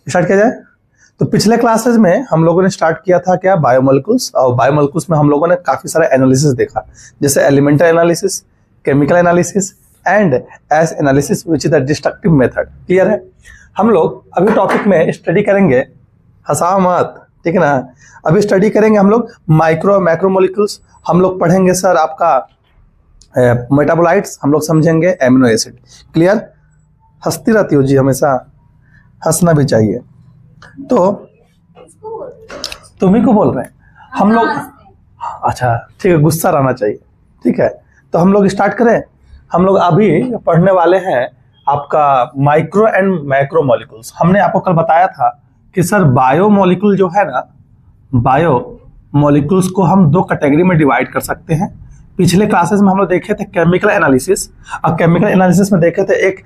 Start किया जाए। तो पिछले क्लासेस में हम लोगों ने स्टार्ट किया था क्या, बायोमोलिक्यूल्स। और बायोमोलिक्यूल्स में हम लोगों ने काफी सारा एनालिसिस देखा, जैसे elemental analysis, chemical analysis and S analysis which is the destructive method. Clear है। हम लोग अभी टॉपिक में स्टडी करेंगे, हंसा मत, ठीक है ना। अभी स्टडी करेंगे हम लोग मैक्रोमोलिक्यूल्स। हम लोग पढ़ेंगे सर आपका मेटाबोलाइट्स, हम लोग समझेंगे एमिनो एसिड। क्लियर। हंसती रहती हो जी, हमेशा हंसना भी चाहिए। तो तुम्ही को बोल रहे हैं हम लोग। अच्छा ठीक है, गुस्सा रहना चाहिए, ठीक है। तो हम लोग स्टार्ट करें। हम लोग अभी पढ़ने वाले हैं आपका माइक्रो एंड मैक्रोमोलिक्यूल्स। हमने आपको कल बताया था कि सर बायोमोलिक्यूल जो है ना, बायोमोलिक्यूल्स को हम दो कैटेगरी में डिवाइड कर सकते हैं। पिछले क्लासेस में हम लोग देखे थे केमिकल एनालिसिस, और केमिकल एनालिसिस में देखे थे एक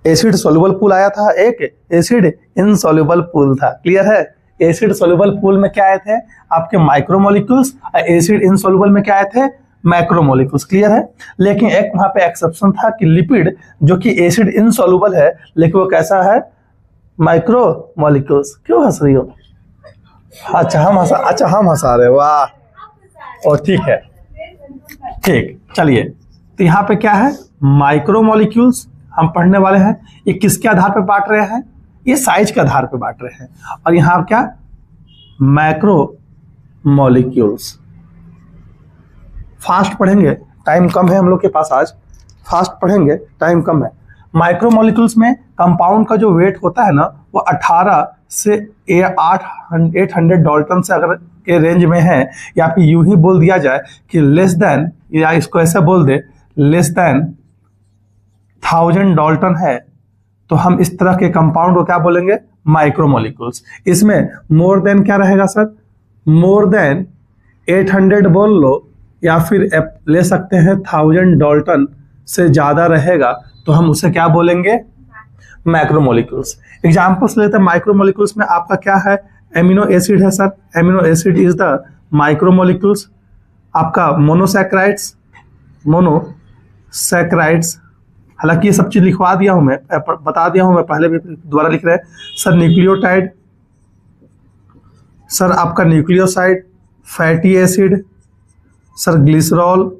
एसिड सोल्यूबल पूल आया था, एक एसिड इनसोल्यूबल पूल था। क्लियर है। एसिड सोल्यूबल पूल में क्या आए थे आपके माइक्रोमोलिक्यूल्स, और एसिड इनसोल्यूबल में क्या आए थे मैक्रोमोलिक्यूल्स। क्लियर है। लेकिन एक वहां पे एक्सेप्शन था कि लिपिड जो कि एसिड इनसोल्यूबल है, लेकिन वो कैसा है, माइक्रोमोलिक्यूल्स। क्यों हंस रही हो? अच्छा हम हंसा रहे, वाह। और ठीक है, ठीक, चलिए। तो यहाँ पे क्या है, माइक्रोमोलिक्यूल्स हम पढ़ने वाले हैं। ये किसके आधार पर बांट रहे हैं, ये साइज के आधार पर बांट रहे हैं। और यहाँ क्या, मैक्रोमोलिक्यूल्स। फास्ट पढ़ेंगे, टाइम कम है हम लोग के पास आज, फास्ट पढ़ेंगे, टाइम कम है। माइक्रोमोलिक्यूल्स में कंपाउंड का जो वेट होता है ना, वो 18 से 800 डाल्टन से अगर के रेंज में है, या फिर यूं ही बोल दिया जाए कि लेस देन, या इसको ऐसे बोल दे लेस देन 1000 डाल्टन है, तो हम इस तरह के कंपाउंड को क्या बोलेंगे, माइक्रोमोलिक्यूल्स। इसमें मोर देन क्या रहेगा सर, मोर देन 800 बोल लो, या फिर ले सकते हैं 1000 डाल्टन से ज्यादा रहेगा, तो हम उसे क्या बोलेंगे, मैक्रोमोलिक्यूल्स। एग्जांपल्स लेते हैं माइक्रोमोलिक्यूल्स में। आपका क्या है, एमिनो एसिड है sir, amino acid is the micromolecules. आपका मोनोसैकेराइड्स, हालांकि ये सब चीज लिखवा दिया हूं मैं, बता दिया हूं मैं, पहले भी दोबारा लिख रहे हैं सर। न्यूक्लियोटाइड सर, आपका nucleoside, fatty acid sir, glycerol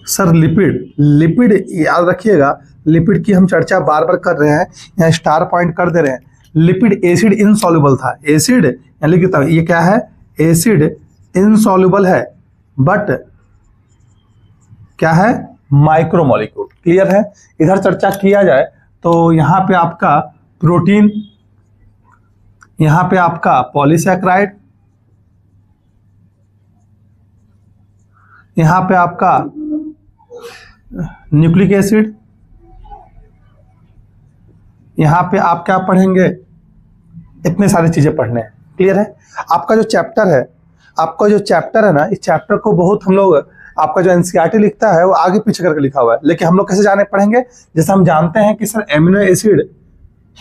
sir, lipid याद रखिएगा, लिपिड की हम चर्चा बार बार कर रहे हैं, यहाँ स्टार पॉइंट कर दे रहे हैं। लिपिड एसिड इनसॉल्युबल था, एसिड यानी कि ये क्या है, एसिड इनसॉल्युबल है, बट क्या है, माइक्रोमोलिक्यूल। क्लियर है। इधर चर्चा किया जाए तो यहाँ पे आपका प्रोटीन, यहाँ पे आपका पॉलीसैकेराइड, यहाँ पे आपका न्यूक्लिक एसिड, यहाँ पे आप क्या पढ़ेंगे, इतने सारी चीजें पढ़ने हैं। क्लियर है। आपका जो चैप्टर है ना, इस चैप्टर को बहुत हम लोग, आपका जो एनसीईआरटी लिखता है वो आगे पीछे करके लिखा हुआ है, लेकिन हम लोग कैसे जाने पढ़ेंगे, जैसे हम जानते हैं कि सर एमिनो एसिड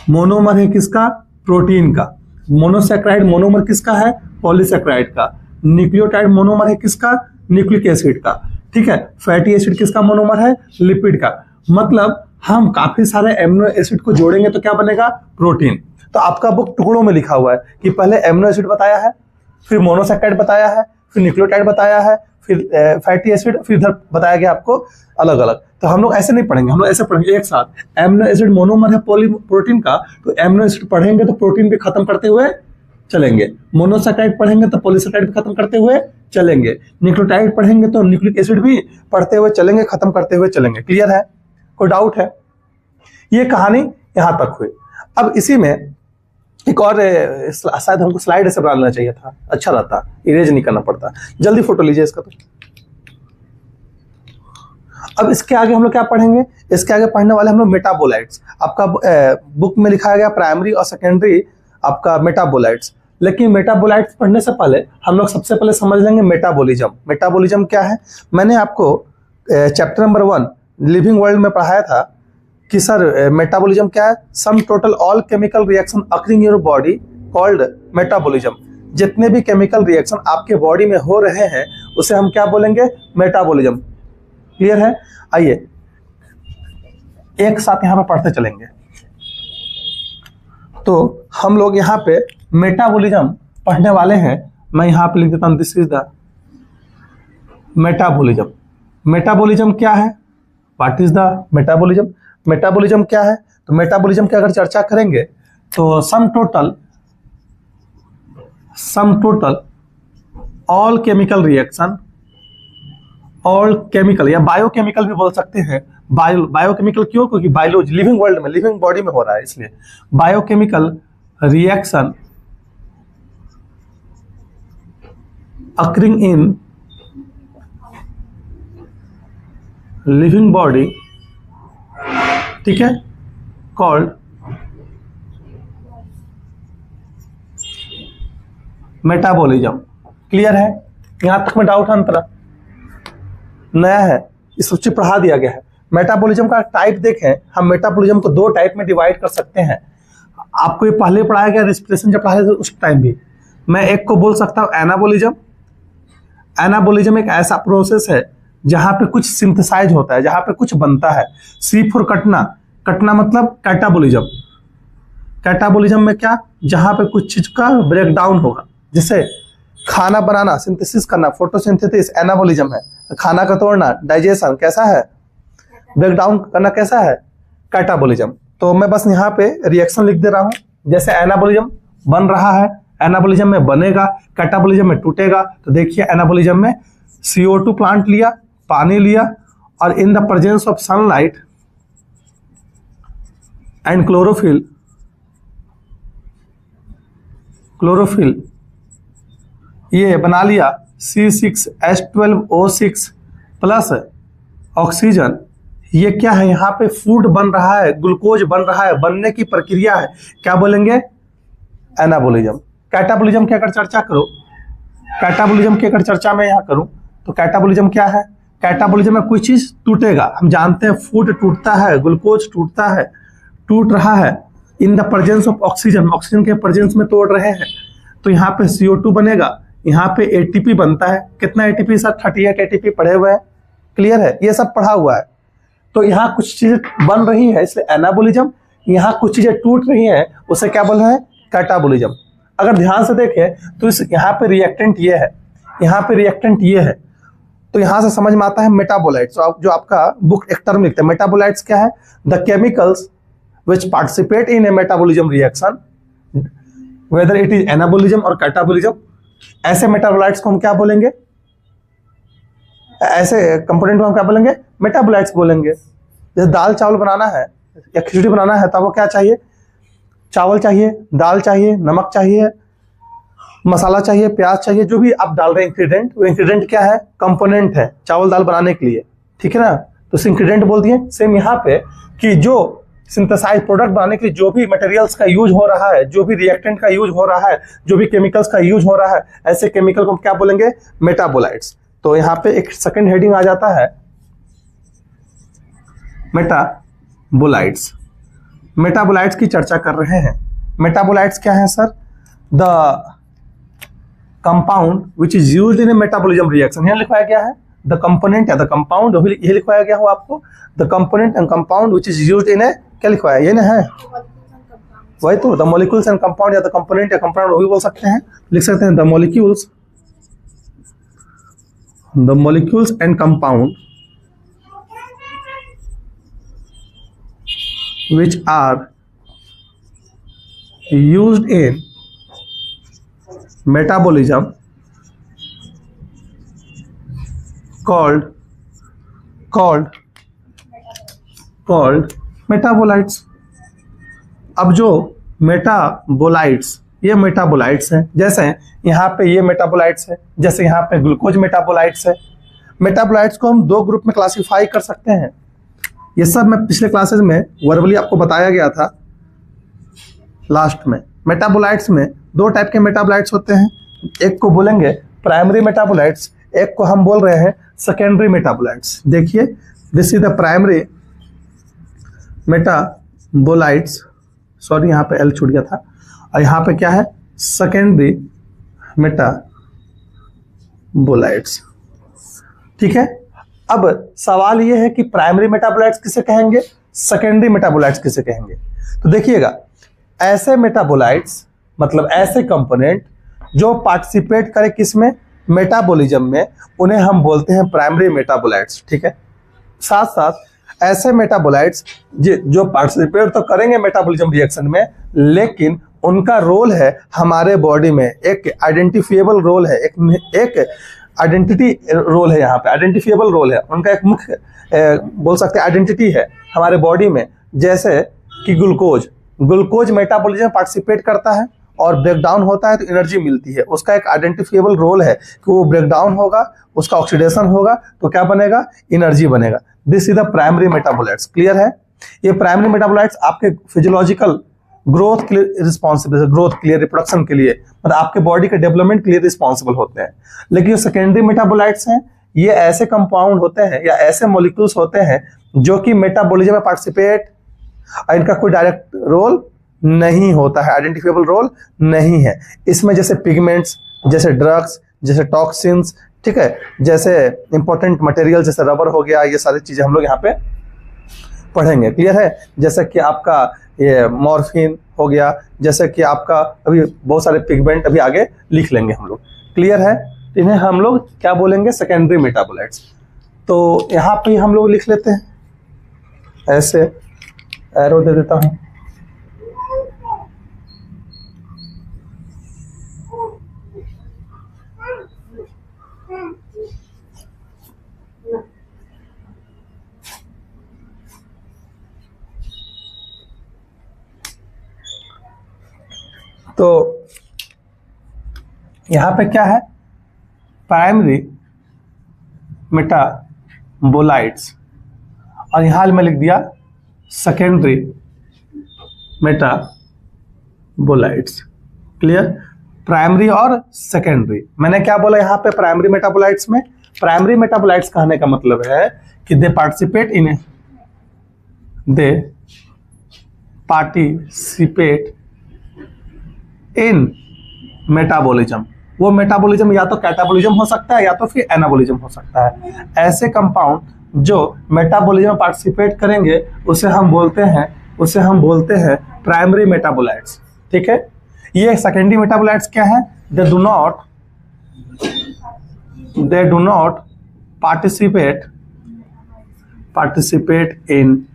मोनोमर है किसका, प्रोटीन का। मोनोसैकेराइड मोनोमर किसका है, पॉलीसैकेराइड का। न्यूक्लियोटाइड मोनोमर है किसका, न्यूक्लिक एसिड का। ठीक है। फैटी एसिड किसका मोनोमर है, लिपिड का। मतलब हम काफी सारे एमिनो एसिड को जोड़ेंगे तो क्या बनेगा, प्रोटीन। तो आपका बुक टुकड़ों में लिखा हुआ है कि पहले एमिनो एसिड बताया है, फिर मोनोसैकेराइड बताया है, फिर न्यूक्लियोटाइड बताया है, फिर फैटी एसिड, फिर इधर बताया गया आपको अलग अलग। तो हम लोग ऐसे नहीं पढ़ेंगे, हम लोग ऐसे पढ़ेंगे एक साथ। एमिनो एसिड मोनोमर है प्रोटीन का, तो एमिनो एसिड पढ़ेंगे तो प्रोटीन भी खत्म करते हुए चलेंगे। मोनोसैकेराइड पढ़ेंगे तो पॉलीसैकेराइड भी खत्म करते हुए चलेंगे। न्यूक्लियोटाइड पढ़ेंगे तो न्यूक्लिक एसिड भी पढ़ते हुए चलेंगे, खत्म करते हुए चलेंगे। क्लियर है। कोई डाउट है? ये कहानी यहां तक हुई। अब इसी में एक और, शायद हमको स्लाइड ऐसे बना लेना चाहिए था, अच्छा रहता, इरेज नहीं करना पड़ता। जल्दी फोटो लीजिए इसका। तो अब इसके आगे हम लोग क्या पढ़ेंगे, इसके आगे पढ़ने वाले हम लोग मेटाबोलाइट्स। आपका बुक में लिखा गया प्राइमरी और सेकेंडरी आपका मेटाबोलाइट्स, लेकिन मेटाबोलाइट्स पढ़ने से पहले हम लोग सबसे पहले समझ लेंगे मेटाबॉलिज्म। मेटाबॉलिज्म क्या है, मैंने आपको चैप्टर नंबर 1 लिविंग वर्ल्ड में पढ़ाया था कि सर मेटाबॉलिज्म क्या है, sum total all chemical reaction occurring in your body called metabolism. जितने भी केमिकल रिएक्शन आपके बॉडी में हो रहे हैं उसे हम क्या बोलेंगे, मेटाबॉलिज्म। क्लियर है। आइए एक साथ यहां पर पढ़ते चलेंगे। तो हम लोग यहाँ पे मेटाबॉलिज्म पढ़ने वाले हैं। मैं यहाँ पे लिख देता हूँ, this is the metabolism. Metabolism क्या है? What is the metabolism? Metabolism क्या है? तो मेटाबॉलिज्म की अगर चर्चा करेंगे तो sum total all chemical reaction, all chemical या बायोकेमिकल भी बोल सकते हैं। बायोकेमिकल क्यों? क्योंकि बायोलॉजी लिविंग वर्ल्ड में, लिविंग बॉडी में हो रहा है, इसलिए biochemical reaction occurring in living body, ठीक है, कॉल्ड मेटाबॉलिज्म। क्लियर है? यहां तक में डाउट अंतरा नया है, इस सूची पढ़ा दिया गया है। मेटाबॉलिज्म का टाइप देखें, हम मेटाबॉलिज्म को दो टाइप में डिवाइड कर सकते हैं। आपको ये पहले पढ़ाया गया, रेस्पिरेशन जब पढ़ाया उस टाइम भी। मैं एक को बोल सकता हूं एनाबॉलिज्म। एनाबॉलिज्म एक ऐसा प्रोसेस है जहां पे कुछ सिंथेसाइज होता है, जहां पे कुछ बनता है। सी फॉर कटना, कटना मतलब कैटाबॉलिज्म। कैटाबॉलिज्म में क्या? जहां पे कुछ चीज का ब्रेकडाउन होगा, जैसे खाना बनाना, सिंथेसिस करना, फोटोसिंथेसिस एनाबॉलिज्म है। खाना का तोड़ना, डाइजेशन कैसा है? ब्रेकडाउन करना कैसा है? कैटाबॉलिज्म। तो मैं बस यहाँ पे रिएक्शन लिख दे रहा हूँ। जैसे एनाबॉलिज्म बन रहा है, एनाबॉलिज्म में बनेगा, कैटाबॉलिज्म में टूटेगा। तो देखिए एनाबॉलिज्म में CO2 प्लांट लिया, पानी लिया, और in the presence of sunlight and chlorophyll ये बना लिया C6H12O6 प्लस ऑक्सीजन। ये क्या है? यहाँ पे फूड बन रहा है, ग्लूकोज बन रहा है, बनने की प्रक्रिया है, क्या बोलेंगे? एनाबॉलिज्म। कैटाबॉलिज्म की अगर चर्चा करो, कैटाबॉलिज्म की अगर चर्चा मैं यहाँ करूं तो कैटाबॉलिज्म क्या है? कैटाबॉलिज्म में कोई चीज टूटेगा। हम जानते हैं फूड टूटता है, ग्लूकोज टूटता है, टूट रहा है in the presence of oxygen, oxygen के प्रेजेंस में तोड़ रहे हैं। तो यहाँ पे CO2 बनेगा, यहाँ पे ATP बनता है। कितना ATP सर? 38 ATP पढ़े हुए हैं। क्लियर है? ये सब पढ़ा हुआ है। तो यहाँ कुछ चीजें बन रही है, इसलिए एनाबॉलिज्म। यहाँ कुछ चीजें टूट रही हैं, उसे क्या बोल रहे हैं? कैटाबॉलिज्म। अगर ध्यान से देखें तो इस यहाँ पे रिएक्टेंट ये है, यहाँ पे रिएक्टेंट ये है, तो यहाँ से समझ में आता है मेटाबोलाइट्स। जो आपका बुक एक टर्म लिखते हैं, मेटाबोलाइट्स क्या है? The chemicals which participate in a metabolism reaction whether it is anabolism और कैटाबॉलिज्म। ऐसे मेटाबोलाइट्स को हम क्या बोलेंगे? ऐसे कंपोनेंट को हम क्या बोलेंगे? मेटाबोलाइट्स बोलेंगे। जैसे दाल चावल बनाना है या खिचड़ी बनाना है, तब वो क्या चाहिए? चावल चाहिए, दाल चाहिए, नमक चाहिए, मसाला चाहिए, प्याज चाहिए, जो भी आप डाल रहे हैं इंग्रेडिएंट, वो इंग्रेडिएंट क्या है? कंपोनेंट है चावल दाल बनाने के लिए। ठीक है ना? तो उसे इंग्रेडिएंट बोल दिए। सेम यहाँ पे कि जो सिंथेसाइज प्रोडक्ट बनाने के लिए जो भी मटेरियल्स का यूज हो रहा है, जो भी रिएक्टेंट का यूज हो रहा है, जो भी केमिकल्स का यूज हो रहा है, ऐसे केमिकल को हम क्या बोलेंगे? मेटाबोलाइट्स। तो यहाँ पे एक सेकंड हेडिंग आ जाता है मेटाबोलाइट्स। मेटाबोलाइट्स की चर्चा कर रहे हैं। मेटाबोलाइट्स क्या है sir? The compound which is used in a metabolism reaction. यहाँ लिखवाया गया है द कंपोनेंट या द कंपाउंड, ये लिखवाया गया हो आपको। The component and compound which is used in a, क्या लिखवाया? ये ना है, वही तो, द मॉलिक्यूल्स एंड कंपाउंड या द कंपोनेंट या कंपाउंड, वो भी बोल सकते हैं, लिख सकते हैं the molecules and compound which are used in metabolism called metabolites। अब जो मेटाबोलाइट्स, ये मेटाबोलाइट्स हैं। जैसे यहाँ पे ये मेटाबोलाइट्स है, जैसे यहाँ पे ग्लूकोज मेटाबोलाइट्स है। मेटाबोलाइट्स को हम दो ग्रुप में क्लासिफाई कर सकते हैं। ये सब मैं पिछले क्लासेस में वर्बली आपको बताया गया था लास्ट में। मेटाबोलाइट्स में दो टाइप के मेटाबोलाइट्स होते हैं, एक को बोलेंगे प्राइमरी मेटाबोलाइट्स, एक को हम बोल रहे हैं सेकेंडरी मेटाबोलाइट्स। देखिए, this is the primary metabolites, sorry यहाँ पे एल छूट गया था, और यहाँ पे क्या है? Secondary metabolites. ठीक है? अब सवाल यह है कि प्राइमरी मेटाबोलाइट्स किसे कहेंगे, सेकेंडरी मेटाबोलाइट्स किसे कहेंगे। तो देखिएगा, ऐसे मेटाबोलाइट्स मतलब ऐसे कंपोनेंट जो पार्टिसिपेट करे किसमें, मेटाबॉलिज्म में, उन्हें हम बोलते हैं प्राइमरी मेटाबोलाइट्स। ठीक है, साथ साथ ऐसे मेटाबोलाइट्स जो पार्टिसिपेट तो करेंगे मेटाबॉलिज्म रिएक्शन में, लेकिन उनका रोल है हमारे बॉडी में एक आइडेंटिफिएबल रोल है, एक आइडेंटिटी रोल है, यहाँ पे आइडेंटिफिएबल रोल है उनका, एक मुख्य बोल सकते हैं आइडेंटिटी है हमारे बॉडी में। जैसे कि ग्लूकोज मेटाबॉलिज्म पार्टिसिपेट करता है और ब्रेक डाउन होता है तो एनर्जी मिलती है, उसका एक आइडेंटिफिएबल रोल है कि वो ब्रेक डाउन होगा, उसका ऑक्सीडेशन होगा तो क्या बनेगा, एनर्जी बनेगा। This is the primary metabolites. Clear है? ये प्राइमरी मेटाबोलाइट्स आपके फिजियोलॉजिकल ग्रोथ के लिए रिस्पॉन्सिबल है, ग्रोथ के लिए, रिप्रोडक्शन के लिए, मतलब आपके बॉडी के डेवलपमेंट के लिए रिस्पॉन्सिबल होते हैं। लेकिन जो सेकेंडरी मेटाबोलाइट्स हैं, ये ऐसे कंपाउंड होते हैं या ऐसे मॉलिक्यूल्स होते हैं जो कि मेटाबॉलिज्म में पार्टिसिपेट, इनका कोई डायरेक्ट रोल नहीं होता है, आइडेंटिफिएबल रोल नहीं है। इसमें जैसे पिगमेंट्स, जैसे ड्रग्स, जैसे टॉक्सिन्स, ठीक है, जैसे इंपॉर्टेंट मटेरियल जैसे रबर हो गया, ये सारी चीजें हम लोग यहाँ पे पढ़ेंगे। क्लियर है? जैसे कि आपका ये मॉर्फिन हो गया, जैसे कि आपका अभी बहुत सारे पिगमेंट अभी आगे लिख लेंगे हम लोग। क्लियर है? इन्हें हम लोग क्या बोलेंगे, सेकेंडरी मेटाबोलाइट्स। तो यहाँ पे हम लोग लिख लेते हैं, ऐसे एरो दे देता हूँ। तो यहां पे क्या है, प्राइमरी मेटाबोलाइट्स, और यहां मैं लिख दिया सेकेंडरी मेटाबोलाइट्स। क्लियर? प्राइमरी और सेकेंडरी। मैंने क्या बोला यहाँ पे प्राइमरी मेटाबोलाइट्स में, प्राइमरी मेटाबोलाइट्स कहने का मतलब है कि दे पार्टिसिपेट इन मेटाबॉलिज्म। वो मेटाबॉलिज्म या तो कैटाबॉलिज्म हो सकता है या तो फिर एनाबॉलिज्म हो सकता है। ऐसे कंपाउंड जो मेटाबॉलिज्म में पार्टिसिपेट करेंगे उसे हम बोलते हैं प्राइमरी मेटाबोलाइट्स। ठीक है? ये सेकेंडरी मेटाबोलाइट्स क्या है, they do not participate in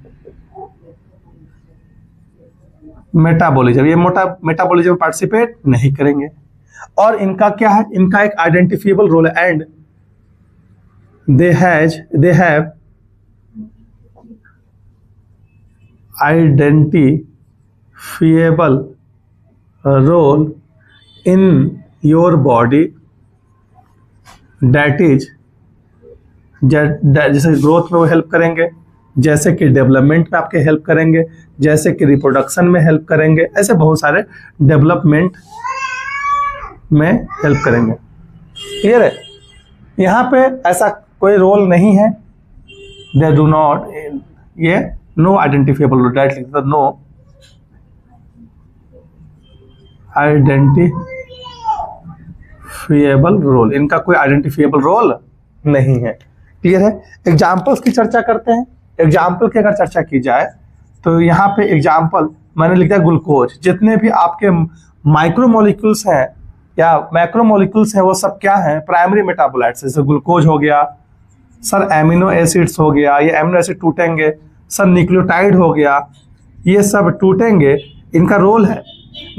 metabolism. ये मेटाबॉलिज्म पार्टिसिपेट नहीं करेंगे। और इनका क्या है, इनका एक आइडेंटिफिएबल रोल है, and they have identifiable role in your body, that is जैसे ग्रोथ में वो हेल्प करेंगे, जैसे कि डेवलपमेंट में आपके हेल्प करेंगे, जैसे कि रिप्रोडक्शन में हेल्प करेंगे, ऐसे बहुत सारे डेवलपमेंट में हेल्प करेंगे। क्लियर है? यहाँ पे ऐसा कोई रोल नहीं है, दे डू नॉट, ये नो आइडेंटिफिएबल रोल, डायरेक्ट लिख देता, नो आइडेंटिफिएबल रोल, इनका कोई आइडेंटिफिएबल रोल नहीं है। क्लियर है? एग्जाम्पल्स की चर्चा करते हैं। एग्जाम्पल की अगर चर्चा की जाए तो यहाँ पे एग्जाम्पल मैंने लिखा है ग्लूकोज। जितने भी आपके माइक्रोमोलिक्यूल्स हैं या मैक्रोमोलिक्यूल्स हैं वो सब क्या हैं, प्राइमरी मेटाबोलाइट्स। जैसे ग्लूकोज हो गया सर, एमिनो एसिड्स हो गया, ये एमिनो एसिड टूटेंगे सर, न्यूक्लियोटाइड हो गया, ये सब टूटेंगे, इनका रोल है।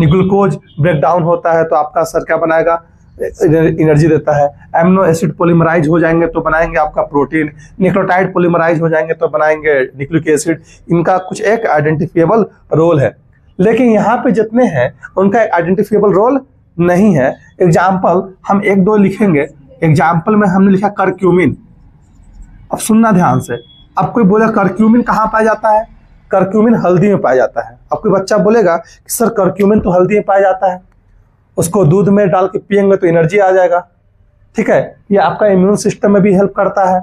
ग्लूकोज ब्रेक डाउन होता है तो आपका सर क्या बनाएगा, एनर्जी देता है। एमिनो एसिड पॉलीमराइज हो जाएंगे तो बनाएंगे आपका प्रोटीन, न्यूक्लियोटाइड पॉलीमराइज हो जाएंगे तो बनाएंगे न्यूक्लिक एसिड। इनका कुछ एक आइडेंटिफिएबल रोल है, लेकिन यहाँ पे जितने हैं उनका एक आइडेंटिफिएबल रोल नहीं है। एग्जाम्पल हम एक दो लिखेंगे। एग्जाम्पल में हमने लिखा करक्यूमिन। अब सुनना ध्यान से, अब कोई बोले करक्यूमिन कहाँ पाया जाता है, करक्यूमिन हल्दी में पाया जाता है। अब कोई बच्चा बोलेगा कि सर करक्यूमिन तो हल्दी में पाया जाता है, उसको दूध में डाल के पियेंगे तो एनर्जी आ जाएगा। ठीक है? ये आपका इम्यून सिस्टम में भी हेल्प करता है।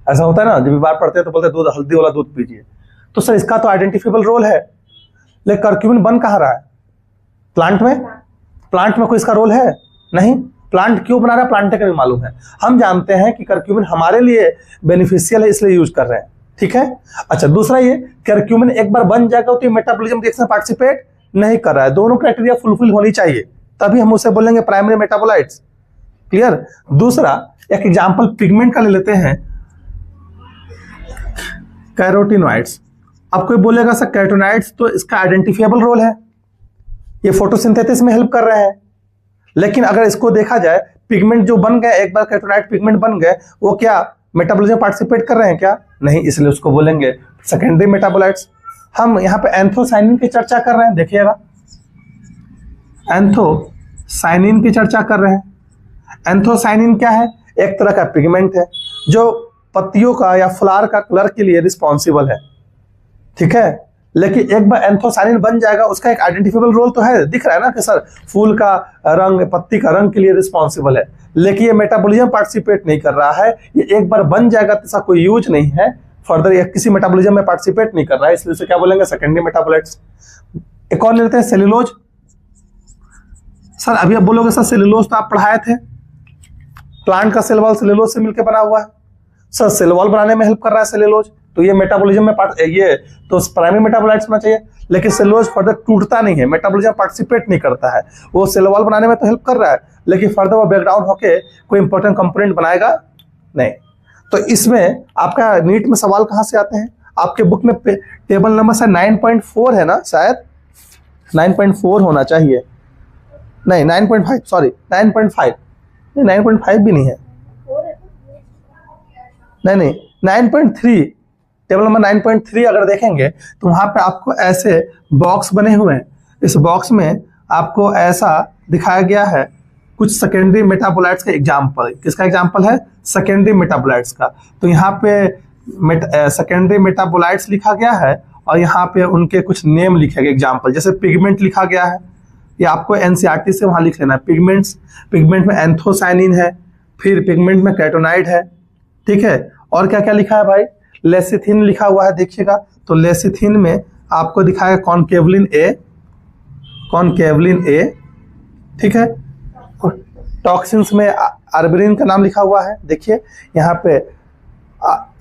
ऐसा होता है ना, जब बीमार पड़ते हैं तो बोलते हैं दूध, हल्दी वाला दूध पीजिए। तो सर इसका तो आइडेंटिफिएबल रोल है, लेकिन करक्यूमिन बन कहाँ रहा है, प्लांट में। प्लांट में कोई इसका रोल है नहीं। प्लांट क्यों बना रहा है, प्लांट का भी मालूम है। हम जानते हैं कि करक्यूमिन हमारे लिए बेनिफिशियल है, इसलिए यूज कर रहे हैं। ठीक है? अच्छा, दूसरा ये करक्यूमिन एक बार बन जाएगा तो मेटाबॉलिज्म रिएक्शन पार्टिसिपेट नहीं कर रहा है, दोनों क्राइटेरिया फुलफिल होनी चाहिए, तभी हम उसे बोलेंगे प्राइमरी मेटाबोलाइट्स। क्लियर। दूसरा एक एग्जांपल पिगमेंट का ले लेते हैं, कैरोटिनॉइड्स। अब कोई बोलेगा सर कैरोटिनॉइड्स तो इसका आइडेंटिफिएबल रोल है, ये फोटोसिंथेसिस में हेल्प कर रहे हैं, लेकिन अगर इसको देखा जाए पिगमेंट जो बन गए, एक बार कैरोटिनॉइड पिगमेंट बन गए, वो क्या मेटाबॉलिज्म में पार्टिसिपेट कर रहे हैं क्या? नहीं, इसलिए उसको बोलेंगे सेकेंडरी मेटाबोलाइट्स। हम यहाँ पे एंथोसाइनिन की चर्चा कर रहे हैं, देखिएगा एंथोसाइनिन की चर्चा कर रहे हैं। एंथोसाइनिन क्या है? एक तरह का पिगमेंट है जो पत्तियों का या फ्लावर का कलर के लिए रिस्पॉन्सिबल है, ठीक है। लेकिन एक बार एंथोसाइनिन बन जाएगा, उसका एक आइडेंटिफिएबल रोल तो है, दिख रहा है ना कि सर फूल का रंग, पत्ती का रंग के लिए रिस्पॉन्सिबल है, लेकिन ये मेटाबॉलिज्म पार्टिसिपेट नहीं कर रहा है। ये एक बार बन जाएगा तो इसका कोई यूज नहीं है, फर्दर ये किसी मेटाबॉलिज्म में पार्टिसिपेट नहीं कर रहा है, इसलिए इसे क्या बोलेंगे? Secondary metabolites. एक और ले लेते हैं सेल्यूलोज। सर अभी आप बोलोगे सर सेल्यूलोज तो आप पढ़ाए थे, प्लांट का सेल वॉल सेल्यूलोज से मिलकर बना हुआ है। सर सेल वॉल बनाने में हेल्प कर रहा है सेल्यूलोज, तो ये मेटाबॉलिज्म में ये तो प्राइमरी मेटाबोलाइट्स होना चाहिए, लेकिन सेल्यूलोज फर्दर टूटता नहीं है, मेटाबॉलिज्म पार्टिसिपेट नहीं करता है। वो सेल वॉल बनाने में तो हेल्प कर रहा है, लेकिन फर्दर वो ब्रेकडाउन होके कोई इंपॉर्टेंट कंपोनेंट बनाएगा नहीं। तो इसमें आपका नीट में सवाल कहां से आते हैं? आपके बुक में टेबल नंबर शायद 9.4 है ना, शायद 9.4 होना चाहिए, नहीं 9.5, सॉरी 9.5, नहीं 9.5 भी नहीं है, नहीं 9.3, टेबल नंबर 9.3 अगर देखेंगे तो वहां पे आपको ऐसे बॉक्स बने हुए हैं, इस बॉक्स में आपको ऐसा दिखाया गया है कुछ सेकेंडरी मेटाबोलाइट्स का एग्जाम्पल। किसका एग्जाम्पल है? सेकेंडरी मेटाबोलाइट्स का। तो यहाँ पे सेकेंडरी मेटाबोलाइट्स लिखा गया है और यहाँ पे उनके कुछ नेम लिखे गए एग्जाम्पल, जैसे पिगमेंट लिखा गया है, ये आपको एनसीईआरटी से वहां लिख लेना है। पिगमेंट में एंथोसाइनिन है, फिर पिगमेंट में कैटोनाइड है, ठीक है। और क्या क्या लिखा है भाई? लेसिथिन लिखा हुआ है, देखिएगा। तो लेसिथिन में आपको दिखाएगा कॉनकेवलिन ए, ठीक है। टॉक्सिन्स में अर्बरिन का नाम लिखा हुआ है, देखिए यहाँ पे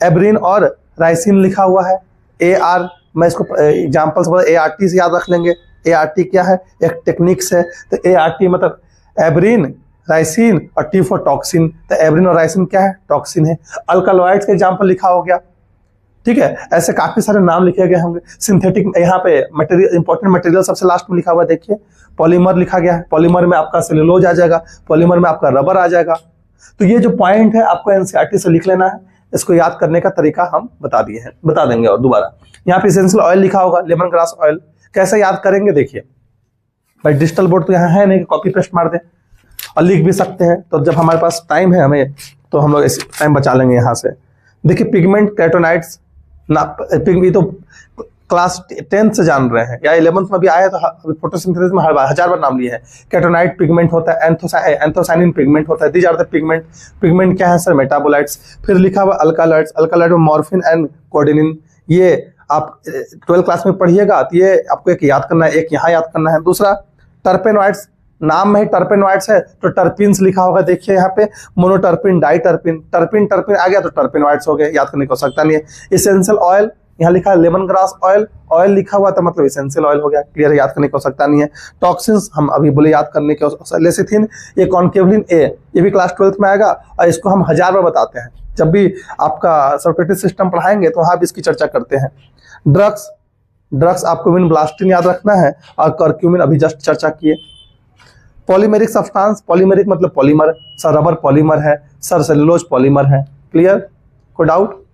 एब्रिन और राइसिन लिखा हुआ है। AR, मैं इसको एग्जाम्पल से ART से याद रख लेंगे। ART क्या है? एक टेक्निक्स है। तो ART मतलब एब्रिन, राइसिन और T फॉर टॉक्सिन। तो एब्रिन और राइसिन क्या है? टॉक्सिन है। अल्कालॉइड्स का एग्जाम्पल लिखा हो गया, ठीक है। ऐसे काफी सारे नाम लिखे गए होंगे। सिंथेटिक, यहाँ पे मटेरियल, इंपॉर्टेंट मटेरियल सबसे लास्ट में लिखा हुआ है, देखिए पॉलीमर लिखा गया है। पॉलीमर में आपका सेलुलोज आ जाएगा, पॉलीमर में आपका रबर आ जाएगा। तो ये जो पॉइंट है आपको एनसीईआरटी से लिख लेना है, इसको याद करने का तरीका हम बता दिए हैं, बता देंगे। और दोबारा यहाँ पे एसेंशियल ऑयल लिखा होगा, लेमन ग्रास ऑयल। कैसे याद करेंगे? देखिए भाई डिजिटल बोर्ड तो यहाँ है नहीं कि कॉपी पेस्ट मार दें, और लिख भी सकते हैं। तो जब हमारे पास टाइम है हमें, तो हम लोग इस टाइम बचा लेंगे यहाँ से। देखिए पिगमेंट, कैटोनाइड्स ना, पिगमेंट तो क्लास 10th से जान रहे हैं या 11th में भी आया, तो फोटोसिंथेसिस में हजार बार नाम लिए हैं। कैटोनाइड पिगमेंट होता है, एंथोसाइनिन पिगमेंट होता है। These are the pigment. Pigment क्या है सर? मेटाबोलाइट्स। फिर लिखा हुआ अल्कालॉइड्स, अल्कालॉइड में मॉर्फिन एंड कोडेनिन। ये आप 12th क्लास में पढ़िएगा, तो ये आपको एक याद करना है, एक यहाँ याद करना है। दूसरा टर्पेनॉइड्स, नाम में ही टर्पेनॉइड्स है तो टर्पिन्स लिखा होगा, देखिए यहाँ पे मोनोटर्पिन, डाइटर्पिन, टर्पिन आ गया तो टर्पेनॉइड्स हो गए, याद करने की आवश्यकता नहीं है। इसेंशियल ऑयल, यहाँ लिखा है लेमन ग्रास ऑयल, ऑयल लिखा हुआ तो मतलब इसेंशियल ऑयल हो गया, क्लियर है, याद करने की आवश्यकता नहीं है। टॉक्सिन्स हम अभी बोले याद करने की आवश्यकता। लेसिथिन, ये कॉनकेवलिन ए, ये भी क्लास 12th में आएगा और इसको हम 1000 बार बताते हैं। जब भी आपका सर्कुलेटरी सिस्टम पढ़ाएंगे तो वहाँ भी इसकी चर्चा करते हैं। ड्रग्स आपको विनब्लास्टिन याद रखना है और करक्यूमिन अभी जस्ट चर्चा किए। पॉलीमेरिक सब्सटेंस, पॉलीमेरिक मतलब पॉलीमर, सर रबर पॉलीमर है, सर सेलुलोज पॉलीमर है, क्लियर? कोई डाउट?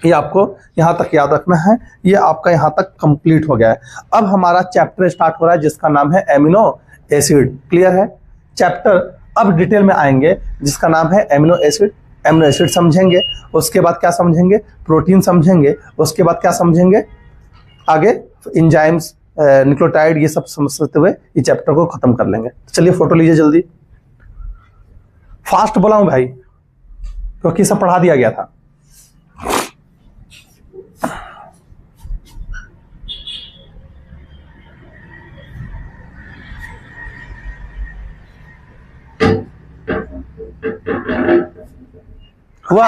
ये आपको यहाँ तक याद रखना है। ये आपका यहाँ तक कंप्लीट हो गया है। अब हमारा चैप्टर स्टार्ट हो रहा है जिसका नाम है एमिनो एसिड, क्लियर है? चैप्टर अब डिटेल में आएंगे जिसका नाम है एमिनो एसिड। एमिनो एसिड समझेंगे, उसके बाद क्या समझेंगे? प्रोटीन समझेंगे, उसके बाद क्या समझेंगे? आगे एंजाइम्स, न्यूक्लियोटाइड, ये सब समझते हुए ये चैप्टर को खत्म कर लेंगे। चलिए फोटो लीजिए जल्दी। फास्ट बोला हूं भाई क्योंकि सब पढ़ा दिया गया था। हुआ?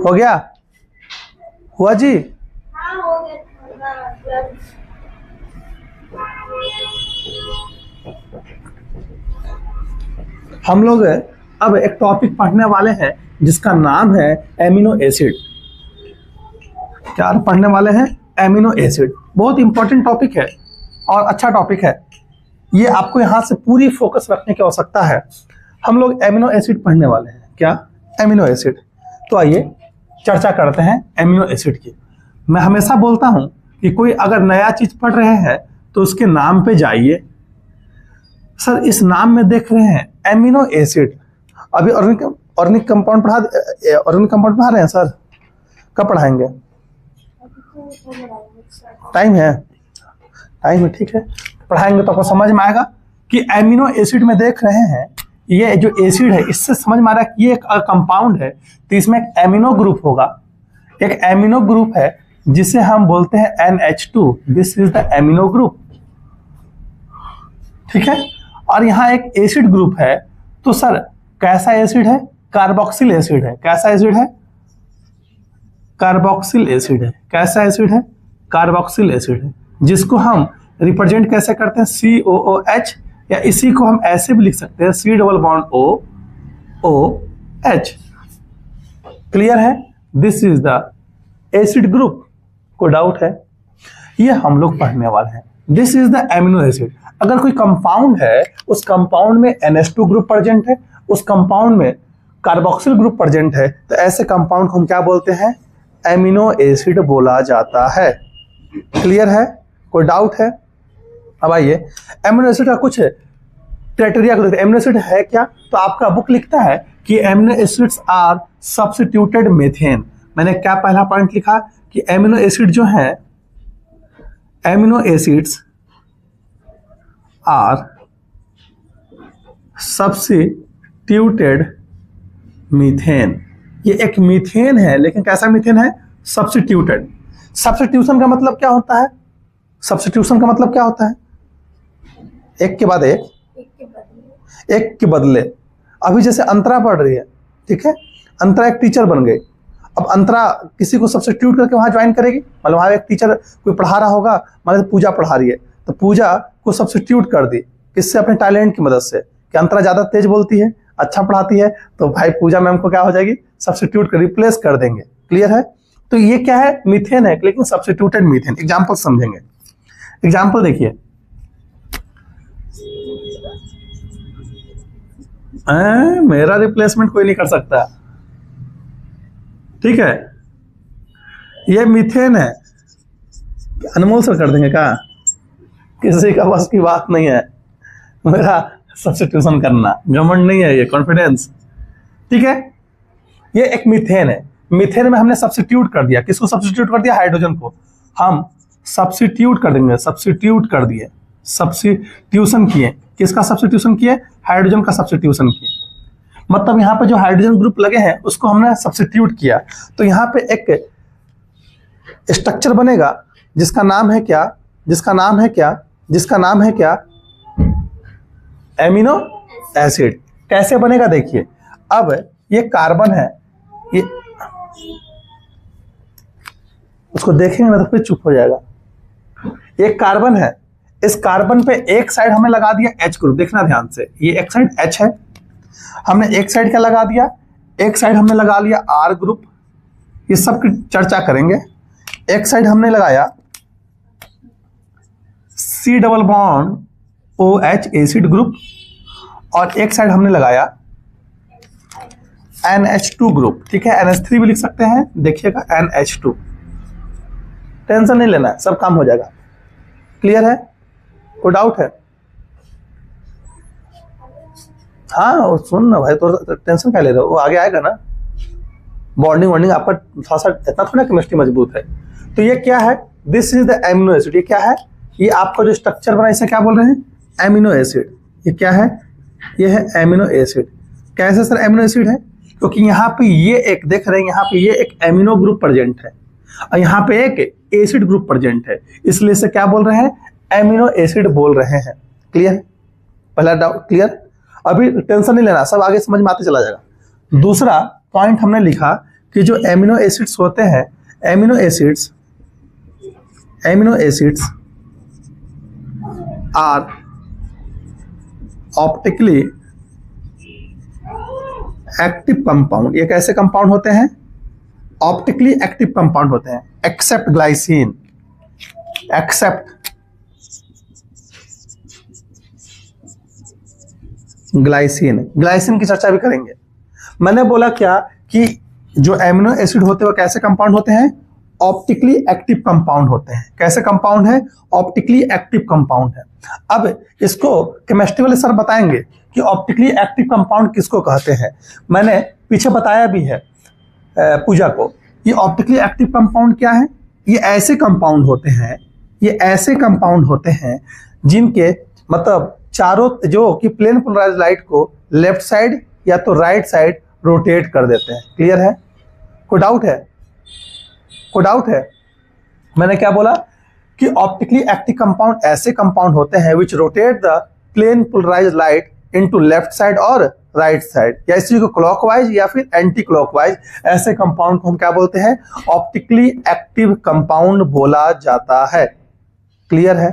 हो गया? हुआ जी? हाँ हो गया। हम लोग अब एक टॉपिक पढ़ने वाले हैं जिसका नाम है एमिनो एसिड। क्या पढ़ने वाले हैं? Amino acid. बहुत इंपॉर्टेंट टॉपिक है और अच्छा टॉपिक है। ये आपको यहाँ से पूरी फोकस रखने की आवश्यकता है। हम लोग एमिनो एसिड पढ़ने वाले हैं। क्या? Amino acid. तो आइए चर्चा करते हैं एमिनो एसिड की। मैं हमेशा बोलता हूं कि कोई अगर नया चीज पढ़ रहे हैं तो उसके नाम पे जाइए। सर इस नाम में देख रहे हैं एमिनो एसिड। अभी ऑर्गेनिक कंपाउंड पढ़ा रहे हैं सर? कब पढ़ाएंगे? टाइम है? टाइम है, ठीक है, पढ़ाएंगे तो आपको समझ में आएगा कि एमिनो एसिड में देख रहे हैं ये जो एसिड है इससे समझ में आ रहा है कि ये एक कंपाउंड है, तो इसमें एक एमिनो ग्रुप होगा। एक एमिनो ग्रुप है जिसे हम बोलते हैं NH2। This is the amino group, ठीक है। और यहाँ एक एसिड ग्रुप है। तो सर कैसा एसिड है? कार्बोक्सिल एसिड है। कैसा एसिड है? कार्बोक्सिल एसिड है। कैसा एसिड है? कार्बोक्सिल एसिड है, जिसको हम रिप्रेजेंट कैसे करते हैं? COOH, या इसी को हम ऐसे भी लिख सकते हैं C=OOH। क्लियर है? This is the acid group. कोई डाउट है? ये हम लोग पढ़ने वाले हैं। This is the amino acid. अगर कोई कंपाउंड है, उस कंपाउंड में NH2 ग्रुप प्रेजेंट है, उस कंपाउंड में कार्बोक्सिल ग्रुप प्रेजेंट है, तो ऐसे कंपाउंड को हम क्या बोलते हैं? एमिनो एसिड बोला जाता है। क्लियर है? कोई डाउट है? अब आइए एमिनो एसिड का कुछ क्राइटेरिया को देखते हैं। एमिनो एसिड है क्या? तो आपका बुक लिखता है कि amino acids are substituted methane. मैंने क्या पहला पॉइंट लिखा कि एमिनो एसिड जो है, amino acids are substituted methane. ये एक मीथेन है, लेकिन कैसा मीथेन है? सब्स्टिट्यूटेड। सब्स्टिट्यूशन का मतलब क्या होता है? सब्स्टिट्यूशन का मतलब क्या होता है? एक के बाद एक के बदले। अभी जैसे अंतरा पढ़ रही है, ठीक है, अंतरा एक टीचर बन गई। अब अंतरा किसी को सब्स्टिट्यूट करके वहां ज्वाइन करेगी। मतलब वहां एक टीचर कोई पढ़ा रहा होगा, मान लीजिए पूजा पढ़ा रही है, तो पूजा को सब्स्टिट्यूट कर दी किससे? अपने टैलेंट की मदद से। कि अंतरा ज्यादा तेज बोलती है, अच्छा पढ़ाती है, तो भाई पूजा मैम को क्या हो जाएगी? सब्स्टिट्यूट कर, रिप्लेस कर देंगे। क्लियर है? तो ये क्या है? मीथेन है, लेकिन सब्स्टिट्यूटेड मीथेन। एग्जाम्पल समझेंगे। एग्जाम्पल देखिए, मेरा रिप्लेसमेंट कोई नहीं कर सकता, ठीक है। ये मीथेन है, अनमोल सर कर देंगे क्या? किसी का बस की बात नहीं है मेरा सब्स्टिट्यूशन करना। घमंड नहीं है, ये कॉन्फिडेंस, ठीक है। ये एक मीथेन है। मीथेन में हमने सब्स्टिट्यूट कर दिया। किसको सब्स्टिट्यूट कर दिया? हाइड्रोजन को हम सब्स्टिट्यूट कर देंगे। सब्स्टिट्यूट कर दिए, सब्स्टिट्यूशन किए। किसका सब्स्टिट्यूशन किए? हाइड्रोजन का सब्स्टिट्यूशन किए। मतलब यहाँ पे जो हाइड्रोजन ग्रुप लगे हैं उसको हमने सब्स्टिट्यूट किया। तो यहाँ पे एक स्ट्रक्चर बनेगा जिसका नाम है क्या? जिसका नाम है क्या? जिसका नाम है क्या? Amino acid. कैसे बनेगा देखिए। अब ये कार्बन है, ये उसको देखेंगे ना तो फिर चुप हो जाएगा। एक कार्बन है, इस कार्बन पे एक साइड हमने लगा दिया H ग्रुप। देखना ध्यान से, ये एक साइड H है, हमने एक साइड क्या लगा दिया? एक साइड हमने लगा लिया R ग्रुप। ये सब की चर्चा करेंगे। एक साइड हमने लगाया C=OH एसिड ग्रुप, और एक साइड हमने लगाया NH2 ग्रुप, ठीक है। NH3 भी लिख सकते हैं, देखिएगा NH2। टेंशन नहीं लेना है, सब काम हो जाएगा। क्लियर है? कोई डाउट है? हाँ, और सुन ना भाई, तो टेंशन क्या ले रहे हो? वो आगे आएगा ना। बॉन्डिंग आपका थोड़ा सा इतना थोड़ा केमिस्ट्री मजबूत है। तो ये क्या है? This is the amino acid. ये क्या है? ये आपका जो स्ट्रक्चर बना इसे क्या बोल रहे हैं? Amino acid. ये क्या है? ये है एमिनो एसिड। कैसे सर एमिनो एसिड है? क्योंकि यहाँ पे ये एक देख रहे हैं, यहाँ पे ये एक एमिनो ग्रुप प्रेजेंट है और यहाँ पे एक एसिड ग्रुप प्रेजेंट है, इसलिए इसे क्या बोल रहे हैं? एमिनो एसिड बोल रहे हैं। क्लियर? पहला डाउट क्लियर? अभी टेंशन नहीं लेना, सब आगे समझ में आते चला जाएगा। दूसरा पॉइंट हमने लिखा कि जो एमिनो एसिड्स होते हैं, amino acids are optically active compound. ये कैसे कंपाउंड होते हैं? ऑप्टिकली एक्टिव कंपाउंड होते हैं, एक्सेप्ट ग्लाइसिन। ग्लाइसिन की चर्चा भी करेंगे। मैंने बोला क्या कि जो एमिनो एसिड होते हैं वो कैसे कंपाउंड होते हैं? ऑप्टिकली एक्टिव कंपाउंड होते हैं। कैसे कंपाउंड है? ऑप्टिकली एक्टिव कंपाउंड है। अब इसको केमिस्ट्री वाले सर बताएंगे कि ऑप्टिकली एक्टिव कंपाउंड किसको कहते हैं। मैंने पीछे बताया भी है पूजा को। ये ऑप्टिकली एक्टिव कंपाउंड क्या है? ये ऐसे कंपाउंड होते हैं जिनके मतलब चारों जो कि प्लेन पोलराइज्ड लाइट को लेफ्ट साइड या तो राइट साइड रोटेट कर देते हैं। क्लियर है? कोई डाउट है? मैंने क्या बोला कि ऑप्टिकली एक्टिव कंपाउंड ऐसे कंपाउंड होते हैं which rotate the plane polarized light into left side और राइट साइड, या इसी को क्लॉकवाइज या फिर एंटी क्लॉकवाइज। ऐसे कंपाउंड को हम क्या बोलते हैं? ऑप्टिकली एक्टिव कंपाउंड बोला जाता है। क्लियर है?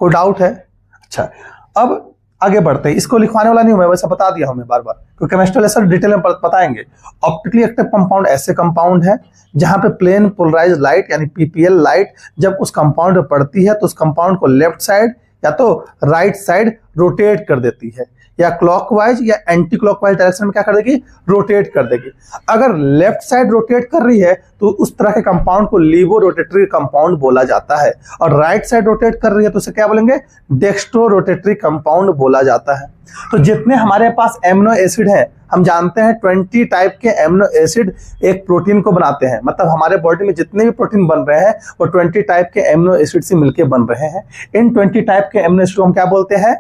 कोई डाउट है? अच्छा, अब आगे बढ़ते हैं। इसको लिखवाने वाला नहीं हूं मैं, वैसे बता दिया हूं मैं बार बार, क्योंकि केमिस्ट्री सर डिटेल में बताएंगे। ऑप्टिकली एक्टिव कंपाउंड ऐसे कंपाउंड है जहां पे प्लेन पोलराइज्ड लाइट यानी पीपीएल लाइट जब उस कंपाउंड पर पड़ती है तो उस कंपाउंड को लेफ्ट साइड या तो राइट साइड रोटेट कर देती है, या क्लॉकवाइज या एंटी क्लॉकवाइज डायरेक्शन में क्या कर देगी? रोटेट कर देगी। अगर लेफ्ट साइड रोटेट कर रही है तो उस तरह के कंपाउंड को लीवो रोटेटरी कंपाउंड बोला जाता है, और राइट साइड रोटेट कर रही है तो उसे क्या बोलेंगे? डेक्स्ट्रो रोटेटरी कंपाउंड बोला जाता है। तो जितने हमारे पास एमिनो एसिड है, हम जानते हैं 20 टाइप के एमिनो एसिड एक प्रोटीन को बनाते हैं। मतलब हमारे बॉडी में जितने भी प्रोटीन बन रहे हैं वो 20 टाइप के एमिनो एसिड से मिलकर बन रहे हैं। इन 20 टाइप के एमिनो एसिड को हम क्या बोलते हैं?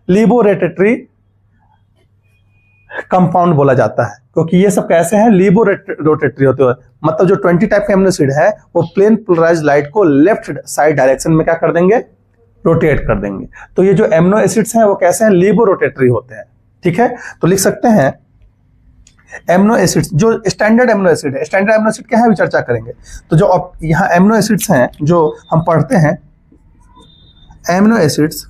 लीवो रोटेटरी कंपाउंड बोला जाता है, क्योंकि ये सब कैसे हैं? लीवो रोटेटरी होते हैं। मतलब जो 20 टाइप के एमिनो एसिड है वो प्लेन पोलराइज्ड लाइट को लेफ्ट साइड डायरेक्शन में क्या कर देंगे? रोटेट कर देंगे। तो ये जो एमिनो एसिड्स हैं वो कैसे हैं? लीवो रोटेटरी होते हैं। ठीक है, तो लिख सकते हैं एमिनो एसिड्स जो स्टैंडर्ड एमिनो एसिड है। स्टैंडर्ड एमिनो एसिड क्या है, अभी चर्चा करेंगे। तो जो यहाँ एमिनो एसिड्स हैं जो हम पढ़ते हैं, amino acids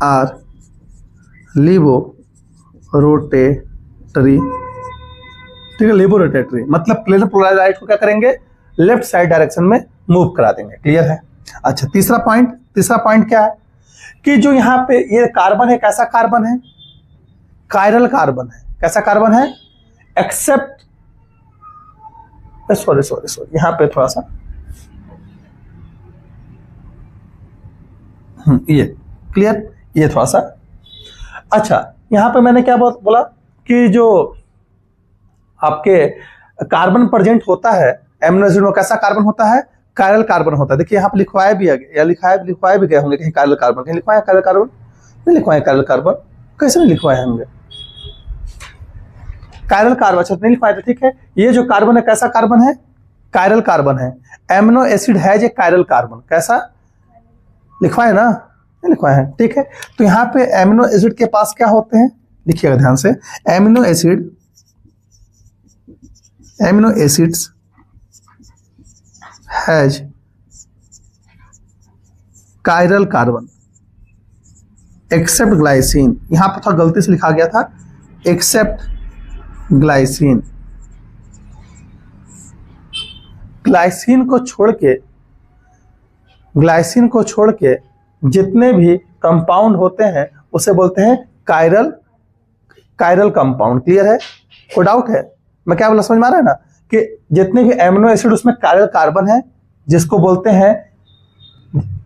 are levorotatory. ठीक है, लीवो रोटेटरी मतलब प्लेन पोलराइज्ड लाइट को क्या करेंगे? लेफ्ट साइड डायरेक्शन में मूव करा देंगे। क्लियर है? अच्छा, तीसरा पॉइंट क्या है कि जो यहाँ पे ये कार्बन है, कैसा कार्बन है? कायरल कार्बन है। कैसा कार्बन है? एक्सेप्ट सॉरी यहां पे थोड़ा सा ये क्लियर, ये थोड़ा सा। अच्छा, यहां पे मैंने क्या बोला कि जो आपके कार्बन प्रेजेंट होता है एमिनो एसिड में, कैसा कार्बन होता है? कायरल कार्बन होता है। देखिए यहाँ पे लिखवाया भी या लिखवाए भी गए होंगे कहीं कायरल कार्बन, कहीं लिखवाया कायरल कार्बन? नहीं लिखवाया कायरल कार्बन, कैसे नहीं लिखवाए होंगे कायरल कार्बन? अच्छा, नहीं लिखवाया। ठीक है, ये जो कार्बन है कैसा कार्बन है? कायरल कार्बन है। एमिनो एसिड है जो कायरल कार्बन, कैसा? लिखवाए ना? नहीं लिखवाए हैं। ठीक है, तो यहाँ पे एमिनो एसिड के पास क्या होते हैं? देखिएगा ध्यान से। Amino acids has chiral carbon except glycine. यहां पर थोड़ा गलती से लिखा गया था एक्सेप्ट ग्लाइसिन। ग्लाइसिन को छोड़ के जितने भी कंपाउंड होते हैं उसे बोलते हैं कायरल कंपाउंड। क्लियर है? कोई डाउट है? मैं क्या बोला, समझ में आ रहा है ना कि जितने भी एमिनो एसिड उसमें कायरल कार्बन है जिसको बोलते हैं,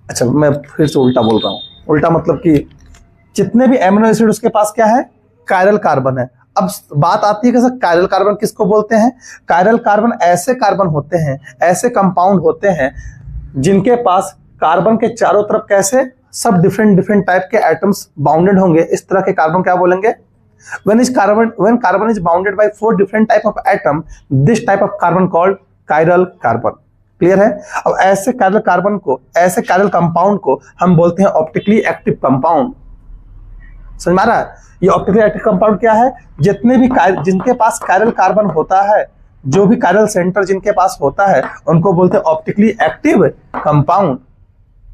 अच्छा मैं फिर से उल्टा बोल रहा हूं, उल्टा मतलब कि जितने भी एमिनो एसिड उसके पास क्या है? कायरल कार्बन है। अब बात आती है कि सर कायरल कार्बन किसको बोलते हैं? कायरल कार्बन ऐसे कार्बन होते हैं, ऐसे कंपाउंड होते हैं जिनके पास कार्बन के चारों तरफ कैसे सब डिफरेंट टाइप के एटम्स बाउंडेड होंगे। इस तरह के कार्बन क्या बोलेंगे? when carbon is bounded by 4 different type of atom, this type of carbon called chiral carbon। Clear है? अब ऐसे कायरल कार्बन को, ऐसे कायरल कंपाउंड को हम बोलते हैं ऑप्टिकली एक्टिव कंपाउंड। समझ में आ रहा है? ये ऑप्टिकली एक्टिव कंपाउंड क्या है? जितने भी जिनके पास कायरल कार्बन होता है, जो भी कायरल सेंटर जिनके पास होता है, उनको बोलते हैं ऑप्टिकली एक्टिव कंपाउंड।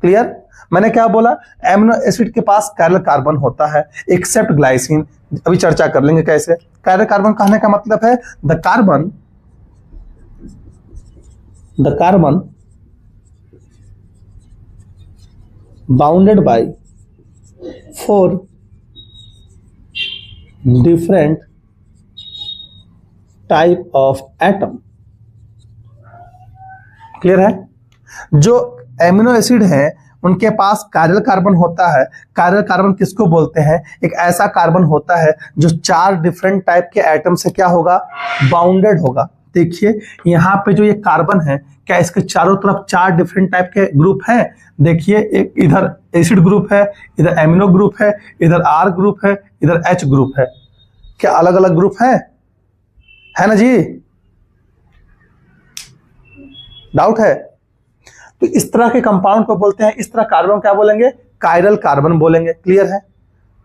क्लियर? मैंने क्या बोला? एमिनो एसिड के पास कायरल कार्बन होता है एक्सेप्ट ग्लाइसिन। अभी चर्चा कर लेंगे कैसे। कायरल कार्बन कहने का मतलब है the carbon bounded by 4 different type of atom. Clear है? जो एमिनो एसिड हैं उनके पास कायरल कार्बन होता है। कायरल कार्बन किसको बोलते हैं? एक ऐसा कार्बन होता है जो 4 डिफरेंट टाइप के एटम से क्या होगा? बाउंडेड होगा। देखिए यहाँ पे जो ये कार्बन है, क्या इसके चारों तरफ 4 डिफरेंट टाइप के ग्रुप हैं? देखिए, एक इधर एसिड ग्रुप है, इधर एमिनो ग्रुप है, इधर आर ग्रुप है, इधर एच ग्रुप है। क्या अलग अलग ग्रुप है ना जी? डाउट है? तो इस तरह के कंपाउंड को बोलते हैं, इस तरह कार्बन क्या बोलेंगे? कायरल कार्बन बोलेंगे। क्लियर है?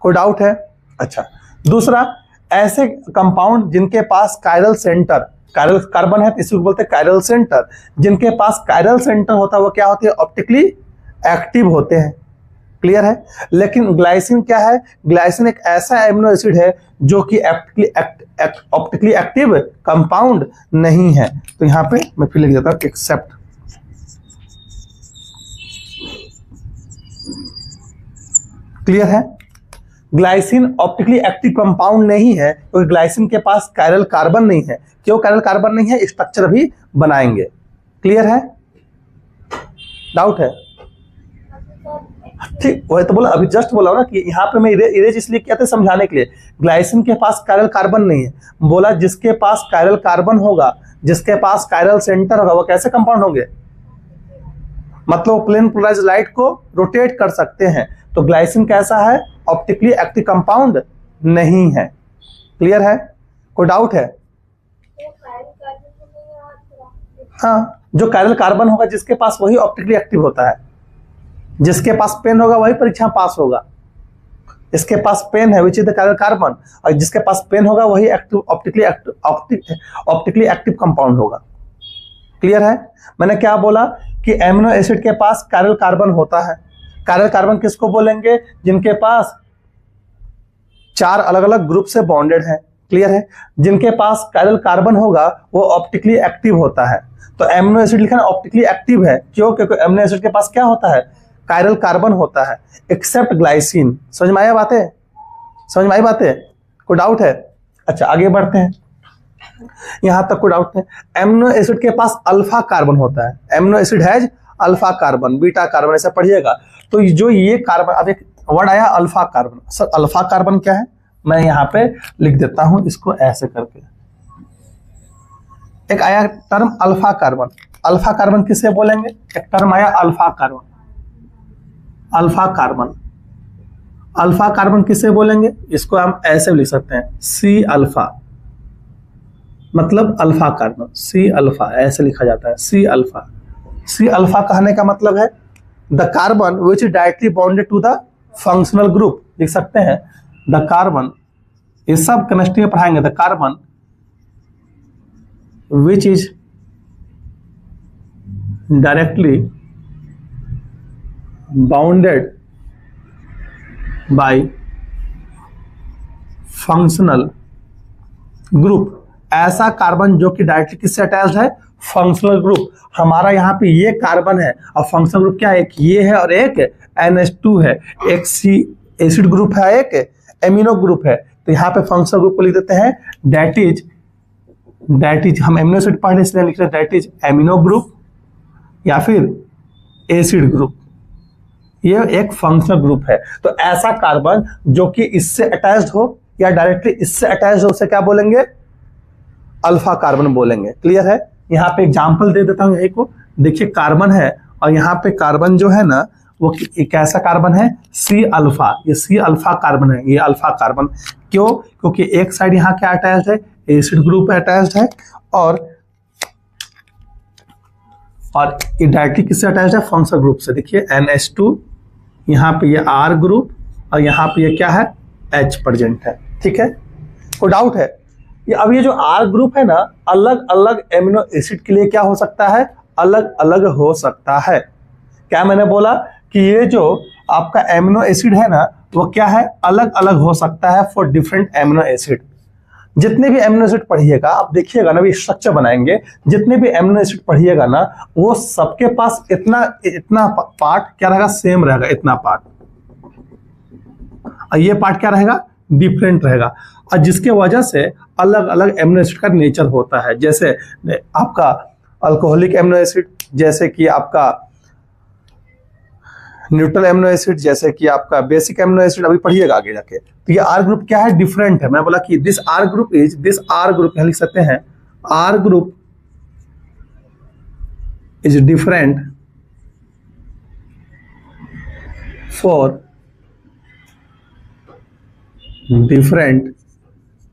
कोई डाउट है? अच्छा, दूसरा, ऐसे कंपाउंड जिनके पास कायरल सेंटर, कायरल कार्बन है तो इसको बोलते हैं कायरल सेंटर। जिनके पास कायरल सेंटर होता है वो क्या होते हैं? ऑप्टिकली एक्टिव होते हैं। क्लियर है? लेकिन ग्लाइसिन क्या है? ग्लाइसिन एक ऐसा एमिनो एसिड है जो कि ऑप्टिकली एक्टिव कंपाउंड नहीं है। तो यहां पे मैं फिर लिख देता हूं एक्सेप्ट। क्लियर है? ग्लाइसिन ऑप्टिकली एक्टिव कंपाउंड नहीं है क्योंकि ग्लाइसिन के पास कायरल कार्बन नहीं है। क्यों कायरल कार्बन नहीं है? स्ट्रक्चर भी बनाएंगे। क्लियर है? डाउट है? ठीक, वही तो बोला, अभी जस्ट बोला ना कि यहाँ पे मैं इरेज इसलिए किया था समझाने के लिए। ग्लाइसिन के पास कायरल कार्बन नहीं है, बोला जिसके पास कायरल कार्बन होगा, जिसके पास कायरल सेंटर होगा, वो कैसे कंपाउंड होंगे? मतलब प्लेन पोलराइज्ड लाइट को रोटेट कर सकते हैं। तो ग्लाइसिन कैसा है? ऑप्टिकली एक्टिव कंपाउंड नहीं है। क्लियर है? कोई डाउट है? हाँ, जो कायरल कार्बन होगा जिसके पास, वही ऑप्टिकली एक्टिव होता है। जिसके पास पेन होगा वही परीक्षा पास होगा। इसके पास पेन है which is the chiral carbon, और जिसके पास पेन होगा वही एक्टिव ऑप्टिकली एक्टिव कंपाउंड होगा। क्लियर है? मैंने क्या बोला कि एमिनो एसिड के पास कायरल कार्बन होता है। कायरल कार्बन किसको बोलेंगे? जिनके पास 4 अलग अलग ग्रुप से बॉन्डेड है। क्लियर है? जिनके पास कायरल कार्बन होगा वो ऑप्टिकली एक्टिव होता है। तो एमिनो एसिड लिखा ऑप्टिकली एक्टिव है। क्यों? क्योंकि एमिनो एसिड के पास क्या होता है? कायरल कार्बन होता है एक्सेप्ट ग्लाइसिन। समझ में आया बातें? समझ में आई बातें? कोई डाउट है? अच्छा, आगे बढ़ते हैं। यहां तक कोई डाउट नहीं। एमिनो एसिड के पास अल्फा कार्बन होता है। Amino acid has alpha carbon, beta carbon, ऐसा पढ़िएगा। तो जो ये कार्बन, अब एक वर्ड आया alpha carbon. Sir alpha carbon क्या है? मैं यहां पे लिख देता हूं इसको ऐसे करके। एक आया term alpha carbon. Alpha carbon किसे बोलेंगे? एक टर्म आया alpha carbon. Alpha carbon, alpha carbon किसे बोलेंगे? इसको हम ऐसे लिख सकते हैं सी अल्फा, मतलब अल्फा कार्बन। सी अल्फा ऐसे लिखा जाता है, सी अल्फा। सी अल्फा कहने का मतलब है the carbon which is directly bonded to the functional group. लिख सकते हैं द कार्बन, ये सब केमिस्ट्री में पढ़ाएंगे। The carbon which is directly bounded by functional group. ऐसा कार्बन जो कि डायरेक्टली किससे अटैच्ड है? Functional group. हमारा यहाँ पे ये कार्बन है और फंक्शनल ग्रुप क्या है? एक ये है और एक NH2 है, एक सी एसिड ग्रुप है, एक एमिनो ग्रुप है। तो यहाँ पे फंक्शनल ग्रुप को लिख देते हैं दैट इज हम एमिनो एसिड पढ़ने इसलिए लिख रहे हैं दैट इज एमिनो ग्रुप या फिर एसिड ग्रुप। ये एक फंक्शनल ग्रुप है। तो ऐसा कार्बन जो कि इससे अटैच्ड हो या डायरेक्टली इससे अटैच्ड हो, उसे क्या बोलेंगे? अल्फा कार्बन बोलेंगे। क्लियर है? यहाँ पे एग्जांपल दे देता हूं यही को। देखिए कार्बन है और यहाँ पे कार्बन जो है ना वो एक ऐसा कार्बन है सी अल्फा। ये सी अल्फा कार्बन है, ये अल्फा कार्बन। क्यों? क्योंकि एक साइड यहाँ क्या अटैच्ड है? एसिड ग्रुप अटैच्ड है और ये डायरेक्टली किससे अटैच्ड है? फंक्शनल ग्रुप से। देखिए NH2, यहाँ पे ये R ग्रुप और यहाँ पे ये क्या है? H प्रेजेंट है। ठीक है, कोई डाउट है? अब ये जो R ग्रुप है ना, अलग अलग एमिनो एसिड के लिए क्या हो सकता है? अलग अलग हो सकता है। क्या मैंने बोला कि ये जो आपका एमिनो एसिड है ना, वो क्या है? अलग अलग हो सकता है फॉर डिफरेंट एमिनो एसिड। जितने भी एमिनो एसिड पढ़िएगा आप देखिएगा ना, भी स्ट्रक्चर बनाएंगे, जितने भी एमिनो एसिड पढ़िएगा ना, वो सबके पास इतना इतना पार्ट क्या रहेगा? सेम रहेगा, इतना पार्ट। और ये पार्ट क्या रहेगा? डिफरेंट रहेगा। और जिसके वजह से अलग अलग एमिनो एसिड का नेचर होता है। जैसे आपका अल्कोहलिक एमिनो एसिड, जैसे कि आपका न्यूट्रल एमिनो एसिड, जैसे कि आपका बेसिक एमिनो एसिड, अभी पढ़िएगा आगे जाके। तो ये आर ग्रुप क्या है? डिफरेंट है। मैं बोला कि दिस आर ग्रुप यहां लिख सकते हैं, R group is different for different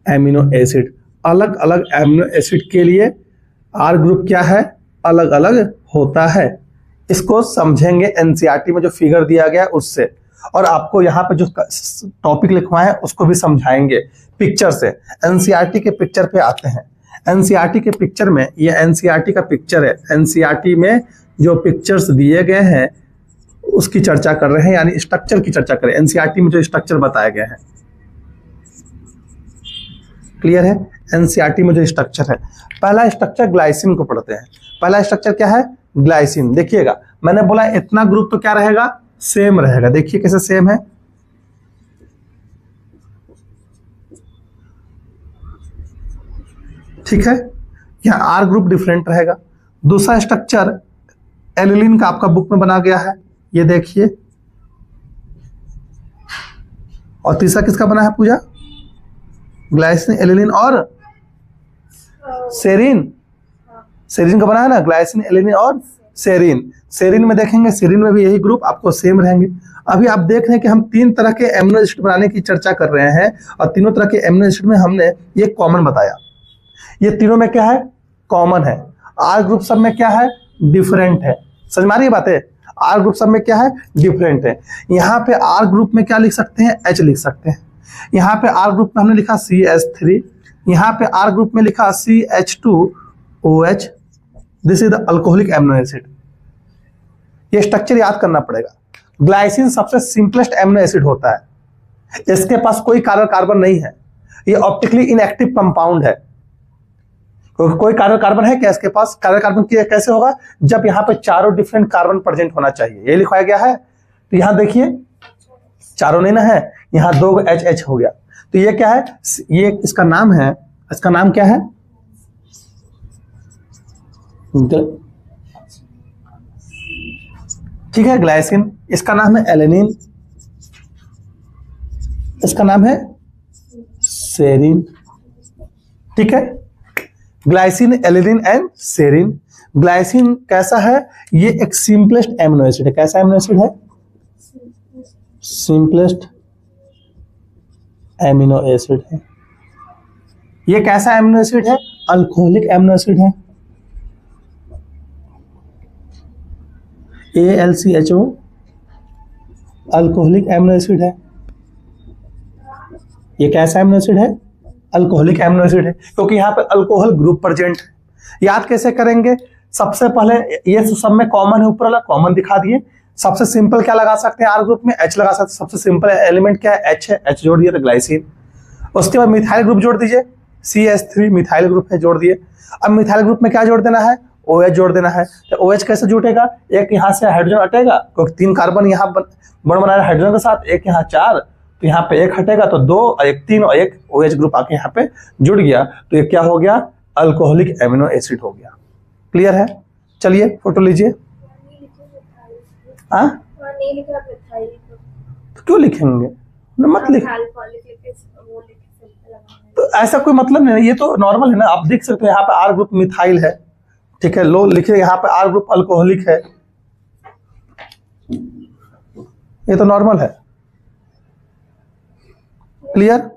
amino acid. अलग अलग एमिनो एसिड के लिए आर ग्रुप क्या है? अलग अलग होता है। इसको समझेंगे एनसीईआरटी में जो फिगर दिया गया उससे, और आपको यहाँ पे जो टॉपिक लिखवाए हैं उसको भी समझाएंगे पिक्चर से। एनसीईआरटी के पिक्चर पे आते हैं। एनसीईआरटी के पिक्चर में, ये एनसीईआरटी का पिक्चर है। एनसीईआरटी में जो पिक्चर्स दिए गए हैं उसकी चर्चा कर रहे हैं, यानी स्ट्रक्चर की चर्चा करें। एनसीईआरटी में जो स्ट्रक्चर बताए गए हैं, क्लियर है? एनसीईआरटी में जो स्ट्रक्चर है, पहला स्ट्रक्चर ग्लाइसिन को पढ़ते हैं। पहला स्ट्रक्चर क्या है? ग्लाइसिन। देखिएगा, मैंने बोला इतना ग्रुप तो क्या रहेगा? सेम रहेगा। देखिए कैसे सेम है। ठीक है, यहाँ आर ग्रुप डिफरेंट रहेगा। दूसरा स्ट्रक्चर एलिलिन का आपका बुक में बना गया है, ये देखिए। और तीसरा किसका बना है पूजा? ग्लाइसिन, एलिलिन और सेरीन। सेरीन का बना है ना, ग्लाइसिन, एलिलिन और सेरीन। सेरीन में देखेंगे, सेरीन में भी यही ग्रुप आपको सेम रहेंगे। अभी आप देख रहे हैं कि हम तीन तरह के एमिनो एसिड बनाने की चर्चा कर रहे हैं, और तीनों तरह के एमिनो एसिड में हमने ये कॉमन बताया। ये तीनों में क्या है? कॉमन है। आर ग्रुप सब में क्या है? डिफरेंट है। समझ में आ रही है बातें? आर ग्रुप सब में क्या है? डिफरेंट है। यहाँ पे आर ग्रुप में क्या लिख सकते हैं? H लिख सकते हैं। यहाँ पे आर ग्रुप में हमने लिखा CH3, यहाँ पे आर ग्रुप में लिखा CH2OH। This is the alcoholic amino acid. ये स्ट्रक्चर याद करना पड़ेगा। ग्लाइसिन सबसे सिंपलेस्ट एमिनो एसिड होता है। इसके पास कोई कार्बन नहीं है। ये ऑप्टिकली इनएक्टिव कंपाउंड है। कोई कार्बन है क्या इसके पास? कार्बन कैसे होगा? जब यहाँ पे चारों डिफरेंट कार्बन प्रेजेंट होना चाहिए, ये लिखवाया गया है। तो यहाँ देखिए चारों नहीं ना है, यहाँ 2 H हो गया। तो ये क्या है? ये इसका नाम है, इसका नाम क्या है? ठीक है, ग्लाइसिन। इसका नाम है एलेनिन, इसका नाम है सेरीन। ठीक है, glycine, alanine and serine. Glycine कैसा है? ये एक सिंपलेस्ट एमिनो एसिड है। कैसा एमिनो एसिड है? सिंपलेस्ट एमिनो एसिड है। ये कैसा एमिनो एसिड है? अल्कोहलिक एमिनो एसिड है। ALCHO अल्कोहलिक एमिनो एसिड है। ये कैसा एमिनो एसिड है? अल्कोहलिक एमिनो एसिड है, क्योंकि यहाँ पे अल्कोहल ग्रुप प्रेजेंट है। याद कैसे करेंगे? सबसे पहले ये सब में कॉमन है, ऊपर वाला कॉमन दिखा दिए। सबसे सिंपल क्या लगा सकते हैं? आर ग्रुप में H लगा सकते हैं। सबसे सिंपल एलिमेंट क्या है? H है। H जोड़ दिए तो ग्लाइसिन। उसके बाद मिथाइल ग्रुप जोड़ दीजिए, CH3 मिथाइल ग्रुप है, जोड़ दिए। अब मिथाइल ग्रुप में क्या जोड़ देना है? OH जोड़ देना है। तो OH कैसे जुटेगा? एक यहाँ से हाइड्रोजन हटेगा, क्योंकि 3 कार्बन यहाँ बन बना रहा है हाइड्रोजन के साथ, एक यहाँ 4, तो यहाँ पे 1 हटेगा तो 2 और 1 3 और 1 OH ग्रुप आके यहाँ पे जुड़ गया। तो ये क्या हो गया? अल्कोहलिक एमिनो एसिड हो गया। क्लियर है? चलिए फोटो लीजिए। हाँ, तो क्यों लिखेंगे? मत लिख, तो ऐसा कोई मतलब नहीं है, ये तो नॉर्मल है ना। आप देख सकते हैं यहाँ पे आर ग्रुप मिथाइल है, ठीक है, लो लिखिए। यहाँ पे आर ग्रुप अल्कोहलिक है, ये तो नॉर्मल है। क्लियर?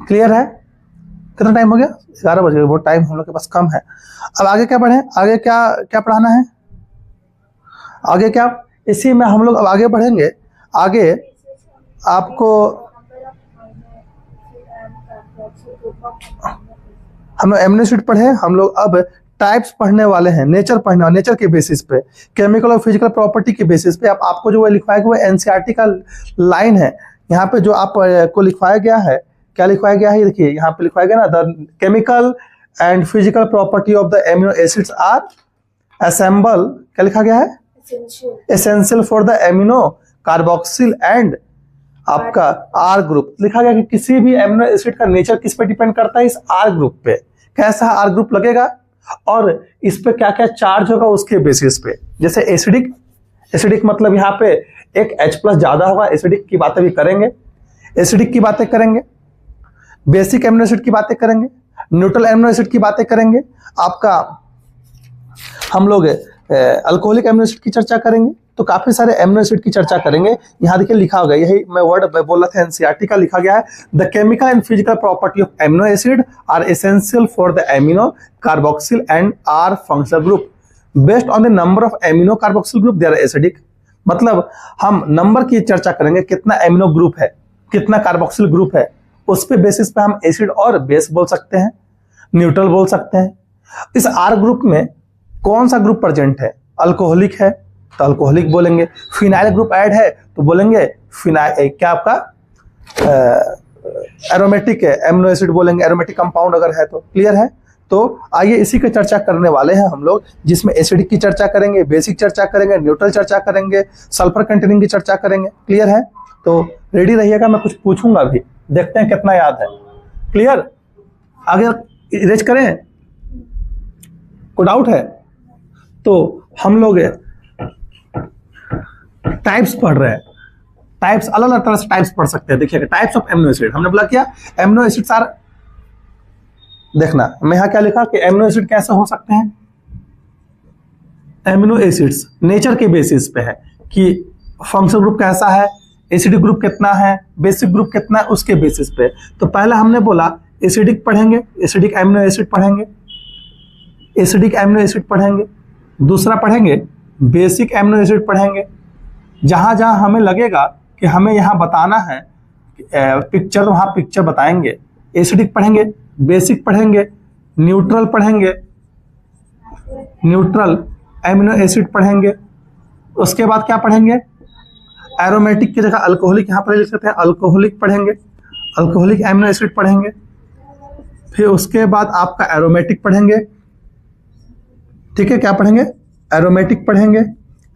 क्लियर है? कितना टाइम हो गया? 11 बजे। वो टाइम हम लोग के पास कम है। अब आगे क्या पढ़ें? आगे क्या क्या पढ़ाना है? आगे क्या, इसी में हम लोग अब आगे बढ़ेंगे। आगे आपको हम लोग एमिनो एसिड पढ़े, हम लोग अब टाइप्स पढ़ने वाले हैं, नेचर पढ़ने वाले, नेचर के बेसिस पे, केमिकल और फिजिकल प्रॉपर्टी के बेसिस पे। आपको जो लिखवाया गया वो एनसीईआरटी का लाइन है। यहाँ पे जो आप को लिखवाया गया है, क्या लिखवाया गया है? ये देखिए यहाँ पे लिखवाया गया ना, the chemical and physical property of the amino acids are assemble, क्या लिखा गया है? Essential for the amino carboxyl and आपका आर ग्रुप लिखा गया कि किसी भी एमिनो एसिड का नेचर किस पे डिपेंड करता है? इस आर ग्रुप पे। कैसा आर ग्रुप लगेगा और इस पे क्या क्या चार्ज होगा उसके बेसिस पे। जैसे एसिडिक, एसिडिक मतलब यहाँ पे एक H+ ज्यादा होगा, एसिडिक की बातें भी करेंगे, एसिडिक की बातें करेंगे, बेसिक एमिनो एसिड की बातें करेंगे, न्यूट्रल एमिनो एसिड की बातें करेंगे, आपका हम लोग अल्कोहलिक एमिनो एसिड की चर्चा करेंगे। तो काफी सारे एमिनो एसिड की चर्चा करेंगे। यहाँ देखिए लिखा होगा, यही मैं वर्ड बोल रहा था, एनसीईआरटी का लिखा गया है, the chemical and physical property of amino acid are essential for the amino carboxyl and R functional group based on the number of amino carboxyl group they are acidic. मतलब हम number की चर्चा करेंगे, कितना एमिनो ग्रुप है, कितना carboxyl group है, उस पे बेसिस पे हम एसिड और बेस बोल सकते हैं, न्यूट्रल बोल सकते हैं। इस आर ग्रुप में कौन सा ग्रुप प्रेजेंट है? अल्कोहलिक है तो अल्कोहलिक बोलेंगे, फिनाइल ग्रुप ऐड है तो बोलेंगे फिनाइल, क्या आपका एरोमेटिक है, एमिनो एसिड बोलेंगे, एरोमेटिक कंपाउंड अगर है तो। क्लियर है? तो आइए इसी की चर्चा करने वाले हैं हम लोग, जिसमें एसिडिक की चर्चा करेंगे, बेसिक चर्चा करेंगे, न्यूट्रल चर्चा करेंगे, सल्फर कंटेनिंग की चर्चा करेंगे। क्लियर है? तो रेडी रहिएगा, मैं कुछ पूछूंगा भी, देखते हैं कितना याद है। क्लियर? आगे इरेज करें? कोई डाउट है? तो हम लोग टाइप्स पढ़ रहे हैं। टाइप्स अलग अलग तरह से टाइप्स पढ़ सकते हैं। देखिएगा, टाइप्स ऑफ एमिनो एसिड हमने बोला क्या? एमिनो एसिड्स आर, देखना मैं यहाँ क्या लिखा कि एमिनो एसिड कैसे हो सकते हैं? एमिनो एसिड्स नेचर के बेसिस पे है कि फंक्शनल ग्रुप कैसा है, एसिडिक ग्रुप कितना है, बेसिक ग्रुप कितना है, उसके बेसिस पे। तो पहले हमने बोला एसिडिक पढ़ेंगे, एसिडिक एमिनो एसिड पढ़ेंगे, एसिडिक एमिनो एसिड पढ़ेंगे। दूसरा पढ़ेंगे बेसिक एमिनो एसिड पढ़ेंगे। जहां जहां हमें लगेगा कि हमें यहाँ बताना है पिक्चर, तो वहां पिक्चर बताएंगे। एसिडिक पढ़ेंगे, बेसिक पढ़ेंगे, न्यूट्रल पढ़ेंगे, न्यूट्रल एमिनो एसिड पढ़ेंगे। उसके बाद क्या पढ़ेंगे? एरोमेटिक की जगह अल्कोहलिक यहाँ पर लिख सकते हैं, अल्कोहलिक पढ़ेंगे, अल्कोहलिक एमिनो एसिड पढ़ेंगे। फिर उसके बाद आपका एरोमेटिक पढ़ेंगे। ठीक है, क्या पढ़ेंगे? एरोमेटिक पढ़ेंगे,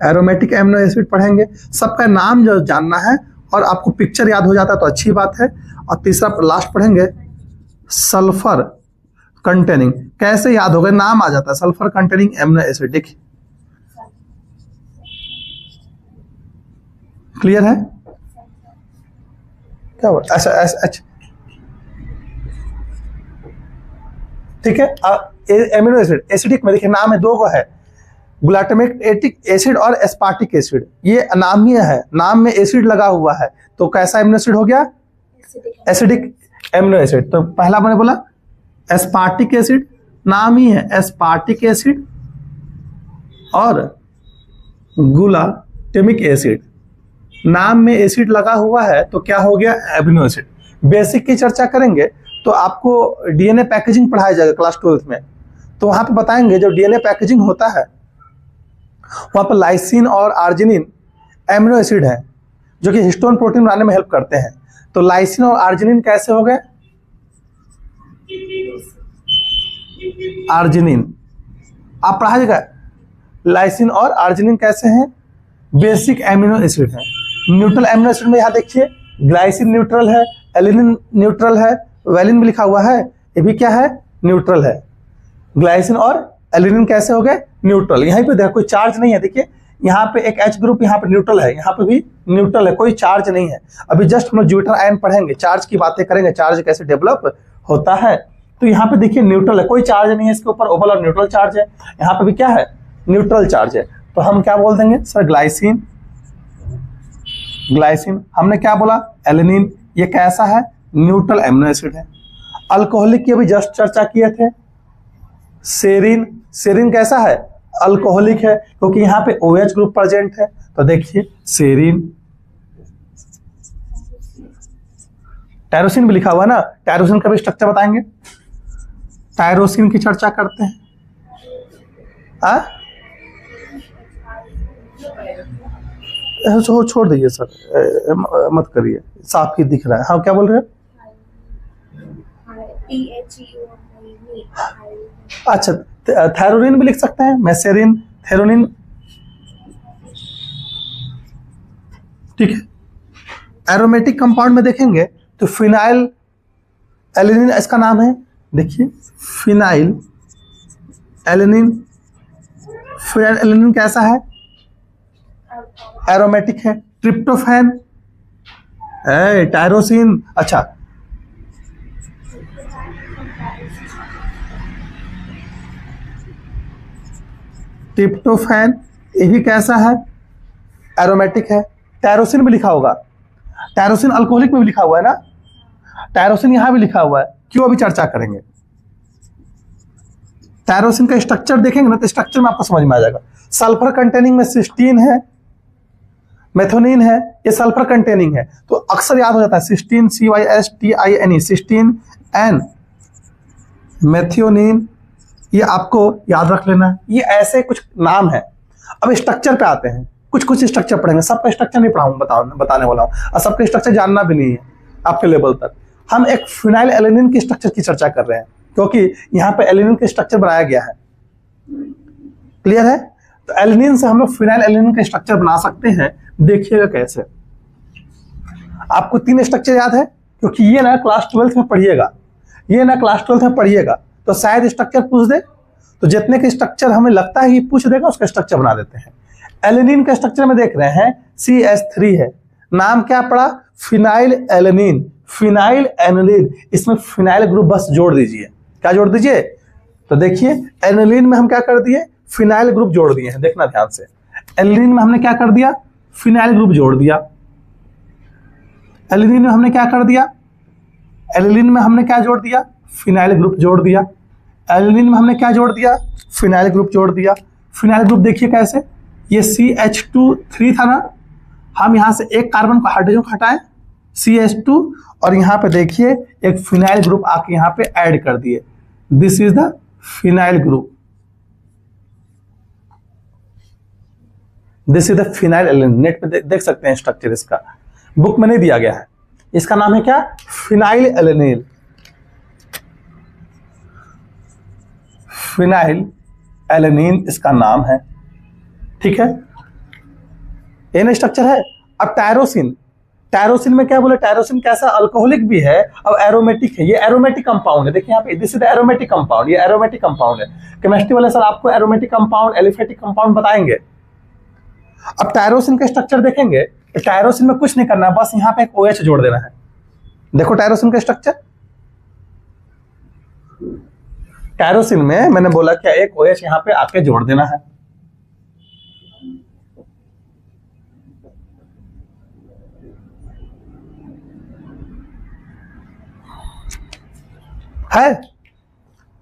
एरोमेटिक एमिनो एसिड पढ़ेंगे। सबका नाम जो जानना है और आपको पिक्चर याद हो जाता है तो अच्छी बात है। और तीसरा लास्ट पढ़ेंगे सल्फर कंटेनिंग। कैसे याद होगा? नाम आ जाता है, सल्फर कंटेनिंग एमिनो एसिड। देखिए क्लियर है? क्या हुआ? अच्छा अच्छा, ठीक है। एमिनो एसिड एसिडिक में देखिए नाम है, दो को है, ग्लूटामेटिक एसिड और एस्पार्टिक एसिड। ये नाम ही है, नाम में एसिड लगा हुआ है, तो कैसा एमिनो एसिड हो गया? Acidic amino acid. तो पहला मैंने बोला एस्पार्टिक एसिड, नाम ही है एस्पार्टिक एसिड, और ग्लूटामिक एसिड, नाम में एसिड लगा हुआ है तो क्या हो गया? Amino acid. बेसिक की चर्चा करेंगे तो आपको डीएनए पैकेजिंग पढ़ाया जाएगा क्लास 12th में, तो वहां पे बताएंगे जब डीएनए पैकेजिंग होता है वहां पर लाइसिन और आर्जिनिन एमिनो एसिड है जो कि हिस्टोन प्रोटीन बनाने में हेल्प करते हैं। तो लाइसिन और आर्जिनिन कैसे हो गए? आर्जिनिन आप पढ़ाइएगा, लाइसिन और आर्जिनिन कैसे हैं? बेसिक एमिनो एसिड है। न्यूट्रल एमिनो एसिड में यहाँ देखिए ग्लाइसिन न्यूट्रल है, एलिनिन न्यूट्रल है, वेलिन भी लिखा हुआ है, ये भी क्या है? न्यूट्रल है। ग्लाइसिन और एलिनिन कैसे हो गए? न्यूट्रल। यहाँ पे देखो कोई चार्ज नहीं है, देखिए यहाँ पे एक H ग्रुप यहाँ पे न्यूट्रल है, यहाँ पे भी न्यूट्रल है, कोई चार्ज नहीं है। अभी जस्ट हम लोग ज्यूटर आयन पढ़ेंगे, चार्ज की बातें करेंगे, चार्ज कैसे डेवलप होता है। तो यहाँ पे देखिए न्यूट्रल है, कोई चार्ज नहीं है इसके ऊपर, ओवल और न्यूट्रल चार्ज है। यहाँ पे भी क्या है? न्यूट्रल चार्ज है। तो हम क्या बोल देंगे सर? Glycine, glycine. हमने क्या बोला? एलिनिन, ये कैसा है? न्यूट्रल एमिनो एसिड है। अल्कोहलिक की अभी जस्ट चर्चा किए थे, सेरीन। सेरीन कैसा है? अल्कोहलिक है, क्योंकि यहाँ पे OH ग्रुप प्रेजेंट है। तो देखिए सेरीन। टायरोसिन भी लिखा हुआ है ना, टायरोसिन का भी स्ट्रक्चर बताएंगे। टायरोसिन की चर्चा करते हैं। छोड़ दीजिए सर, मत करिए, साफ ही दिख रहा है। हाँ क्या बोल रहे हैं? अच्छा, थैरोनिन भी लिख सकते हैं, मेसेरिन, थेरोनिन। ठीक है। एरोमेटिक कंपाउंड में देखेंगे तो फिनाइल एलेनिन इसका नाम है। देखिए फिनाइल एलेनिन। फिनाइल एलेनिन कैसा है? एरोमेटिक है। Tryptophan, tyrosine. अच्छा, ट्रिप्टोफैन ये भी कैसा है? एरोमेटिक है। टायरोसिन भी लिखा होगा, टायरोसिन अल्कोहलिक में भी लिखा हुआ है ना, टायरोसिन यहां भी लिखा हुआ है। क्यों? अभी चर्चा करेंगे। टायरोसिन का स्ट्रक्चर देखेंगे ना तो स्ट्रक्चर में आपको समझ में आ जाएगा। सल्फर कंटेनिंग में सिस्टीन है, मेथोनिन है, ये सल्फर कंटेनिंग है, तो अक्सर याद हो जाता है cystine, CYSTINE, cystine and methionine, ये आपको याद रख लेना। ये ऐसे कुछ नाम है। अब स्ट्रक्चर पे आते हैं, कुछ कुछ स्ट्रक्चर पढ़ेंगे, सबका स्ट्रक्चर नहीं पढ़ाऊंगा, बताने वाला हूँ, और सबका स्ट्रक्चर जानना भी नहीं है आपके लेवल तक। हम एक फिनाइल एलेनिन के स्ट्रक्चर की चर्चा कर रहे हैं, क्योंकि यहाँ पे एलेनिन के स्ट्रक्चर बनाया गया है। क्लियर है? तो एलेनिन से हम लोग फिनाइल एलेनिन का स्ट्रक्चर बना सकते हैं। देखिएगा कैसे। आपको 3 स्ट्रक्चर याद है, क्योंकि ये ना क्लास 12th में पढ़िएगा, ये ना क्लास 12th में पढ़िएगा, तो शायद स्ट्रक्चर पूछ दे, तो जितने के स्ट्रक्चर हमें लगता है ये पूछ देगा उसका स्ट्रक्चर बना देते हैं। एलेनिन का स्ट्रक्चर में देख रहे हैं CH3 है, नाम क्या पड़ा? Phenyl alanine. फिनाइल एनिलीन, इसमें फिनाइल ग्रुप बस जोड़ दीजिए। क्या जोड़ दीजिए? तो देखिए एनिलीन में हम क्या कर दिए? फिनाइल ग्रुप जोड़ दिए हैं। देखना ध्यान से, एनिलीन में हमने क्या कर दिया? फिनाइल ग्रुप जोड़ दिया। एलिनीन में हमने क्या कर दिया? एलिनीन में हमने क्या जोड़ दिया? फिनाइल ग्रुप जोड़ दिया। एलिनीन में हमने क्या जोड़ दिया? फिनाइल ग्रुप जोड़ दिया। फिनाइल ग्रुप देखिए कैसे, ये CH2 था ना, हम यहां से एक कार्बन को हाइड्रोजन को हटाएं CH2, और यहां पे देखिए एक फिनाइल ग्रुप आके यहां पे ऐड कर दिए। This is the phenyl group, this is the phenyl alanine. Net पे देख सकते हैं स्ट्रक्चर, इसका बुक में नहीं दिया गया है। इसका नाम है क्या? Phenyl alanine. फिनाइल एलेनिन इसका नाम है। ठीक है, ये स्ट्रक्चर है। अब टायरोसिन, टायरोसिन में क्या बोले? टायरोसिन कैसा? अल्कोहलिक भी है और एरोमेटिक है। ये एरोमेटिक कंपाउंड है। देखिए यहाँ पे this is the aromatic compound, ये एरोमेटिक कंपाउंड है। केमिस्ट्री वाले सर आपको एरोमेटिक कंपाउंड, एलिफेटिक कंपाउंड बताएंगे। अब टायरोसिन का स्ट्रक्चर देखेंगे, टायरोसिन में कुछ नहीं करना है, बस यहाँ पे एक OH जोड़ देना है। देखो टायरोसिन का स्ट्रक्चर, टायरोसिन में मैंने बोला क्या? एक OH यहाँ पे आके जोड़ देना है।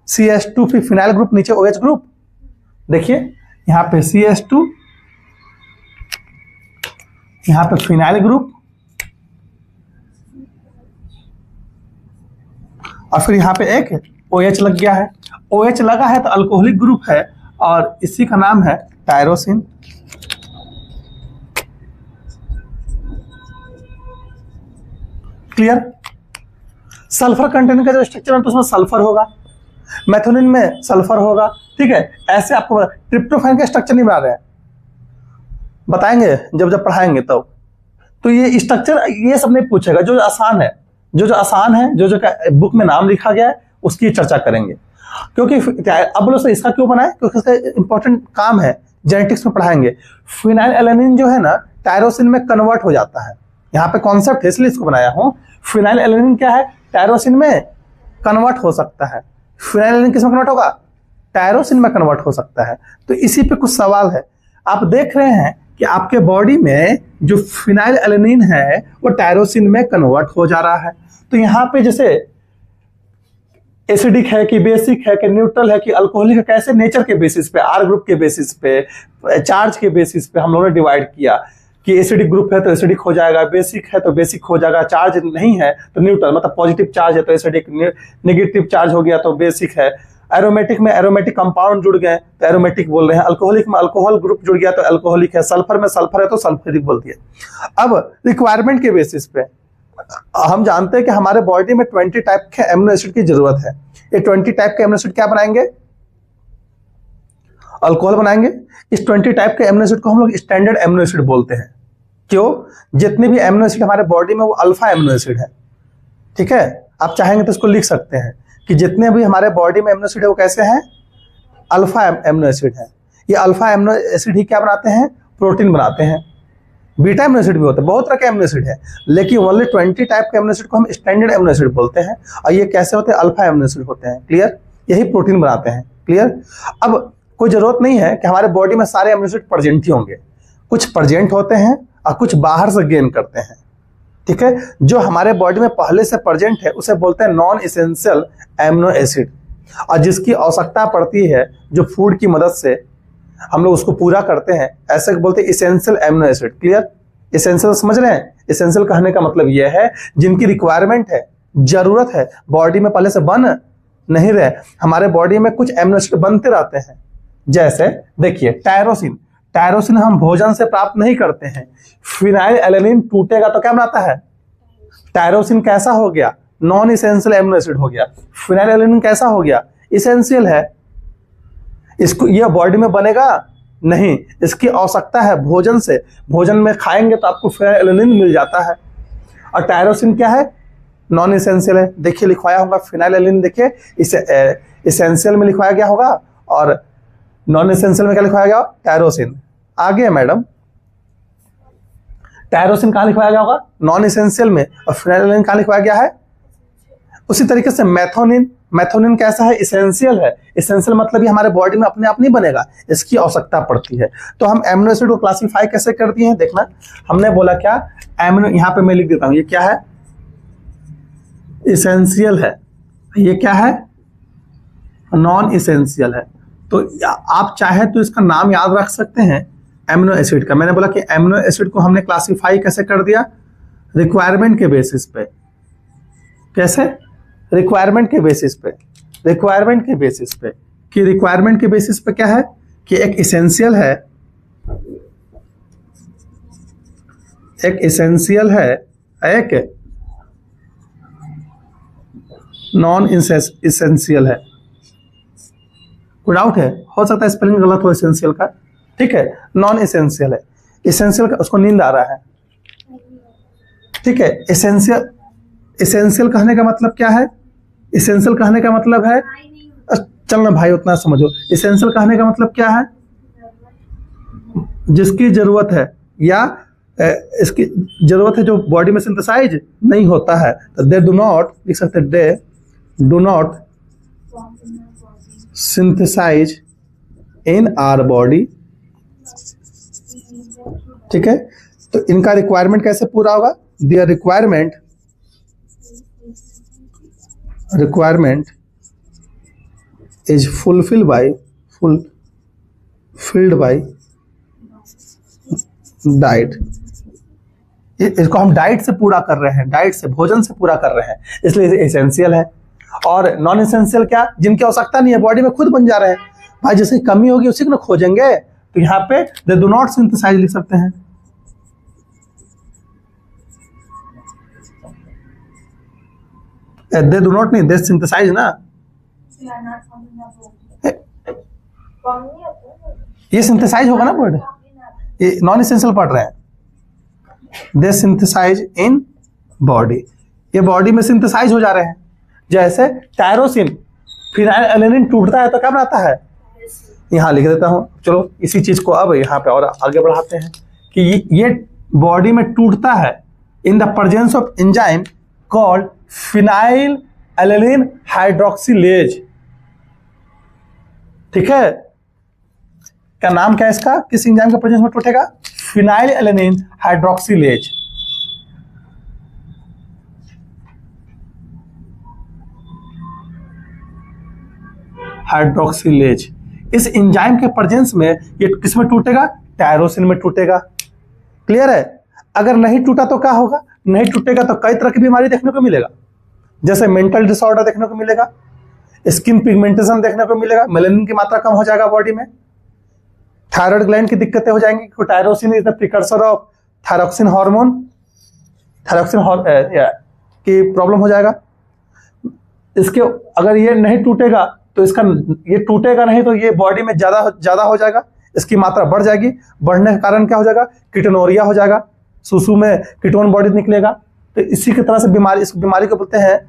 CH2 फिर फिनाइल ग्रुप, नीचे OH ग्रुप। देखिए यहाँ पे CH2, यहाँ पे फिनाइल ग्रुप, और फिर यहाँ पे एक OH लग गया है। OH लगा है तो अल्कोहलिक ग्रुप है, और इसी का नाम है टायरोसिन। क्लियर? सल्फर कंटेंट का जो स्ट्रक्चर है तो उसमें सल्फर होगा, मेथोनिन में सल्फर होगा। ठीक है, ऐसे आपको ट्रिप्टोफैन का स्ट्रक्चर नहीं बना रहे हैं, बताएंगे जब जब पढ़ाएंगे तब। तो ये स्ट्रक्चर ये सब नहीं पूछेगा, जो आसान है, जो आसान है, जो बुक में नाम लिखा गया है उसकी चर्चा करेंगे। क्योंकि अब बोलो सर इसका क्यों बनाए? क्योंकि इसका इंपॉर्टेंट काम है, जेनेटिक्स में पढ़ाएंगे। फिनाइल एलेनिन जो है ना टायरोसिन में कन्वर्ट हो जाता है, यहाँ पे कॉन्सेप्ट है इसलिए इसको बनाया हूँ। फिनाइल एलेनिन क्या है? टायरोसिन में कन्वर्ट हो सकता है। फिनाइल एलेनिन किस में कन्वर्ट होगा? टायरोसिन में कन्वर्ट हो सकता है। तो इसी पे कुछ सवाल है। आप देख रहे हैं कि आपके बॉडी में जो फिनाइल एलेनिन है वो टायरोसिन में कन्वर्ट हो जा रहा है। तो यहाँ पे जैसे एसिडिक है कि बेसिक है कि न्यूट्रल है कि अल्कोहलिक है, कैसे नेचर के बेसिस पे, आर ग्रुप के बेसिस पे, चार्ज के बेसिस पे हम लोगों ने डिवाइड किया कि एसिडिक ग्रुप है तो एसिडिक हो जाएगा, बेसिक है तो बेसिक हो जाएगा, चार्ज नहीं है तो न्यूट्रल, मतलब पॉजिटिव चार्ज है तो एसिडिक, नेगेटिव चार्ज हो गया तो बेसिक है। एरोमेटिक में एरोमेटिक कंपाउंड जुड़ गए तो एरोमेटिक बोल रहे हैं, अल्कोहलिक में अल्कोहल ग्रुप जुड़ गया तो अल्कोहलिक है, सल्फर में सल्फर है तो सल्फ्यूरिक बोल दिए। अब रिक्वायरमेंट के बेसिस पे हम जानते हैं कि हमारे बॉडी में 20 टाइप के एमिनो एसिड की जरूरत है। ये 20 टाइप के एमिनो एसिड क्या बनाएंगे? अल्कोहल बनाएंगे। इस 20 टाइप के एमिनो एसिड को हम लोग स्टैंडर्ड एमिनो एसिड बोलते हैं। क्यों? जितने भी एमिनो एसिड हमारे बॉडी में वो अल्फा एमिनो एसिड है। ठीक है, आप चाहेंगे तो इसको लिख सकते हैं कि जितने भी हमारे बॉडी में एमिनो एसिड है वो कैसे हैं? अल्फा एमिनो एसिड है। ये अल्फा एमिनो एसिड ही क्या बनाते हैं? प्रोटीन बनाते हैं। बीटा एमिनो एसिड भी होते हैं, बहुत तरह के एमिनो एसिड है, लेकिन ओनली 20 टाइप के एमिनो एसिड को हम स्टैंडर्ड एमिनो एसिड बोलते हैं। और ये कैसे होते हैं? अल्फा एमिनो एसिड होते हैं। क्लियर? यही प्रोटीन बनाते हैं। क्लियर? अब कोई जरूरत नहीं है कि हमारे बॉडी में सारे एमिनो एसिड प्रेजेंट ही होंगे, कुछ प्रेजेंट होते हैं और कुछ बाहर से गेन करते हैं। ठीक है, जो हमारे बॉडी में पहले से प्रेजेंट है उसे बोलते हैं नॉन इसेंशियल एमिनो एसिड, और जिसकी आवश्यकता पड़ती है जो फूड की मदद से हम लोग उसको पूरा करते हैं, ऐसे बोलते हैं essential amino acid. Clear? Essential समझ रहे हैं? इसेंशियल कहने का मतलब यह है जिनकी रिक्वायरमेंट है, जरूरत है, बॉडी में पहले से बन नहीं रहे। हमारे बॉडी में कुछ एमिनो एसिड बनते रहते हैं। जैसे देखिए टायरोसिन, टायरोसिन हम भोजन से प्राप्त नहीं करते हैं। फिनाइल एलेनिन टूटेगा तो क्या बनाता है? टायरोसिन कैसा हो गया? नॉन इसेंशियल एमिनो एसिड हो गया। फिनाइल एलेनिन कैसा हो गया? इसेंशियल है। इसको ये बॉडी में बनेगा नहीं, इसकी आवश्यकता है भोजन से, भोजन में खाएंगे तो आपको फिनाइल एलेनिन मिल जाता है। और टायरोसिन क्या है? नॉन इसेंशियल है। देखिए लिखवाया होगा फिनाइल एलेनिन, देखिए इसे इसेंशियल में लिखवाया गया होगा और नॉन इसेंशियल में क्या लिखवाया गया? टायरोसिन। आगे मैडम, टायरोसिन कहाँ लिखवाया गया होगा? नॉन इसेंशियल में। और फिनाइल एलेनिन कहाँ लिखवाया गया है? उसी तरीके से मैथोनिन, मैथोनिन कैसा है? इसेंशियल है। इसेंशियल मतलब ये हमारे बॉडी में अपने आप नहीं बनेगा, इसकी आवश्यकता पड़ती है। तो हम एमिनो एसिड को क्लासिफाई कैसे करती हैं? देखना, हमने बोला क्या? एमिनो, यहां पे मैं लिख देता हूं, ये क्या है? इसेंशियल है। ये क्या है? नॉन इसेंशियल है। तो आप चाहे तो इसका नाम याद रख सकते हैं एमिनो एसिड का। मैंने बोला कि एमिनो एसिड को हमने क्लासिफाई कैसे कर दिया? रिक्वायरमेंट के बेसिस पे। कैसे? रिक्वायरमेंट के बेसिस पे। रिक्वायरमेंट के बेसिस पे कि रिक्वायरमेंट के बेसिस पे क्या है कि एक इसेंशियल है, एक इसेंशियल है, एक नॉन इसेंशियल है। कोई डाउट है? हो सकता है स्पेलिंग गलत हो इसेंशियल का। ठीक है, नॉन इसेंशियल है। इसेंशियल का उसको नींद आ रहा है। ठीक है, इसेंशियल, इसेंशियल कहने का मतलब क्या है? इसेंशियल कहने का मतलब है, चलना भाई उतना समझो, इसेंशियल कहने का मतलब क्या है? जिसकी जरूरत है या इसकी जरूरत है जो बॉडी में सिंथेसाइज नहीं होता है, तो दे डू नॉट, लिख सकते हैं they do not synthesize in our body. ठीक है, तो इनका रिक्वायरमेंट कैसे पूरा होगा? Their requirement is fulfilled by diet. इसको हम डाइट से पूरा कर रहे हैं, डाइट से, भोजन से पूरा कर रहे हैं, इसलिए एसेंशियल है। और नॉन एसेंशियल क्या? जिनकी आवश्यकता नहीं है, बॉडी में खुद बन जा रहे हैं। भाई जैसे कमी होगी उसी को ना खोजेंगे, तो यहाँ पे दे डू नॉट सिंथेसाइज लिख सकते हैं। दे डू नॉट नहीं, दे सिंथेसाइज ना, ये सिंथेसाइज होगा ना वर्ड, ये नॉन एसेंशियल पढ़ रहे हैं। दे सिंथेसाइज इन बॉडी, ये बॉडी में सिंथेसाइज हो जा रहे हैं। जैसे टायरोसिन, फिनाइल एलेनिन टूटता है तो क्या बनाता है? यहां लिख देता हूं। चलो इसी चीज को अब यहाँ पे और आगे बढ़ाते हैं कि ये बॉडी में टूटता है in the presence of enzyme called phenyl alanine hydroxylase. ठीक है, क्या नाम क्या है इसका? किस एंजाइम के प्रेजेंस में टूटेगा? Phenyl alanine hydroxylase. हाइड्रोक्सिलेज इस एंजाइम के प्रेजेंस में ये किस में टूटेगा? टायरोसिन में टूटेगा। क्लियर है? अगर नहीं टूटा तो क्या होगा? नहीं टूटेगा तो कई तरह की बीमारी देखने को मिलेगा, जैसे मेंटल डिसऑर्डर देखने को मिलेगा, स्किन पिगमेंटेशन देखने को मिलेगा, मेलानिन की मात्रा कम हो जाएगा बॉडी में, थायराइड ग्लैंड की दिक्कतें हो जाएंगी क्योंकि tyrosine is the precursor of thyroxine hormone, thyroxine की प्रॉब्लम हो जाएगा। इसके अगर ये नहीं टूटेगा तो इसका ये टूटेगा नहीं तो ये बॉडी में ज्यादा हो जाएगा, इसकी मात्रा बढ़ जाएगी। बढ़ने का कारण क्या हो जाएगा? कीटोनोरिया हो जाएगा, सुसु में कीटोन बॉडी निकलेगा। तो इसी की तरह से बीमारी, इस बीमारी को बोलते हैं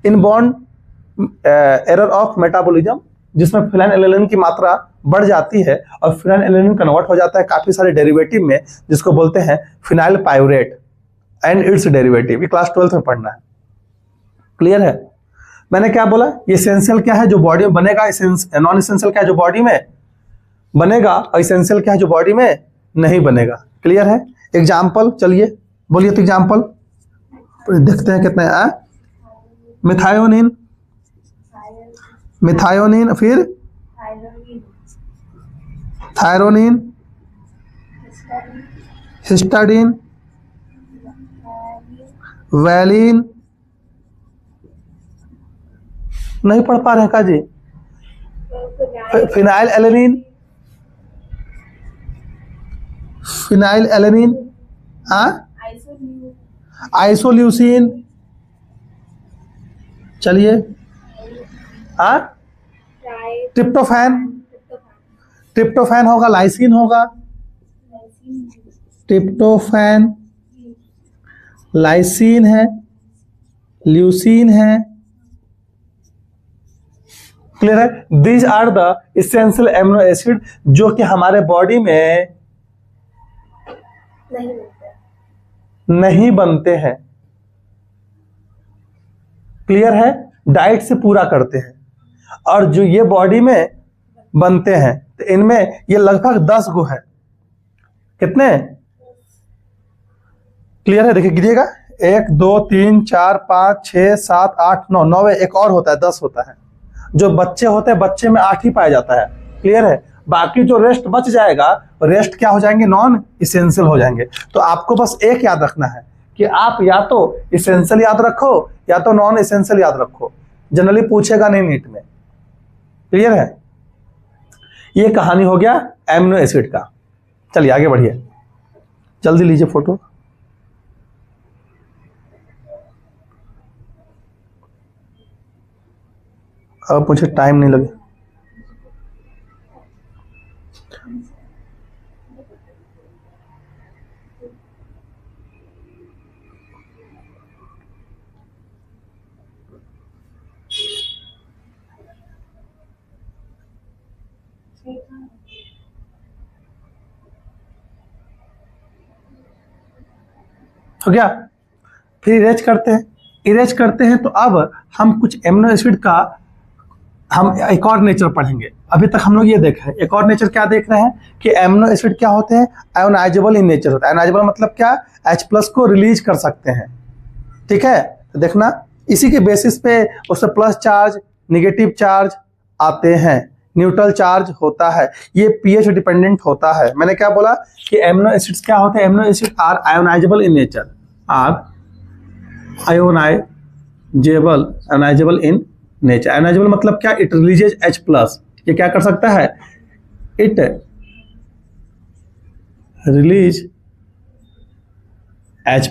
इनबॉर्न एरर ऑफ मेटाबॉलिज्म, जिसमें फिनाइलएलेनिन की मात्रा बढ़ जाती है और फिनाइलएलेनिन कन्वर्ट हो जाता है काफी सारे डेरिवेटिव में, जिसको बोलते हैं phenyl pyruvate and it's derivative. ये क्लास 12 में पढ़ना है। क्लियर है? मैंने क्या बोला? ये एसेंशियल क्या है जो बॉडी में बनेगा, नॉन एसेंशियल क्या है जो बॉडी में बनेगा, और एसेंशियल क्या है जो बॉडी में नहीं बनेगा। क्लियर है? एग्जाम्पल चलिए बोलिए तो एग्जाम्पल देखते हैं कितने हैं। मिथायोनिन, मिथायोनिन, फिर थायरोनिन, हिस्टाडीन, वैलिन। नहीं पढ़ पा रहे हैं का जी? Phenylalanine, phenylalanine, isoleucine, चलिए, ट्रिप्टोफैन, ट्रिप्टोफैन होगा, लाइसिन होगा, ट्रिप्टोफैन, लाइसिन है, ल्यूसिन है। क्लियर है? These are the essential amino acid जो कि हमारे बॉडी में नहीं बनते हैं। क्लियर है? डाइट से पूरा करते हैं, और जो ये बॉडी में बनते हैं तो इनमें ये लगभग 10 गो है। कितने? क्लियर है? देखिए गिनिएगा, 1 2 3 4 5 6 7 8 9, 9 एक और होता है, 10 होता है। जो बच्चे होते हैं बच्चे में 8 ही पाया जाता है। क्लियर है? बाकी जो रेस्ट बच जाएगा, रेस्ट क्या हो जाएंगे? नॉन इसेंशियल हो जाएंगे। तो आपको बस एक याद रखना है कि आप या तो इसेंशियल याद रखो या तो नॉन इसेंशियल याद रखो, जनरली पूछेगा नहीं नीट में। क्लियर है? ये कहानी हो गया एमिनो एसिड का। चलिए आगे बढ़िए, जल्दी लीजिए फोटो। अब मुझे टाइम नहीं लगे। हो गया? फिर इरेज करते हैं। इरेज करते हैं तो अब हम कुछ एमिनो एसिड का हम एक और नेचर पढ़ेंगे। अभी तक हम लोग ये देखा है, एक और नेचर क्या देख रहे हैं कि एमिनो एसिड क्या होते हैं? आयोनाइजेबल इन नेचर होता है। आयोनाइजेबल मतलब क्या? H+ को रिलीज कर सकते हैं। ठीक है? तो देखना, इसी के बेसिस पे उससे प्लस चार्ज, नेगेटिव चार्ज आते हैं, न्यूट्रल चार्ज होता है, ये pH डिपेंडेंट होता है। मैंने क्या बोला कि एमिनो एसिड्स क्या होते हैं? Amino acid are ionizable in nature, are ionizable in nature. Ionizable मतलब क्या? It releases H+। ये क्या कर सकता है? इट रिलीज H+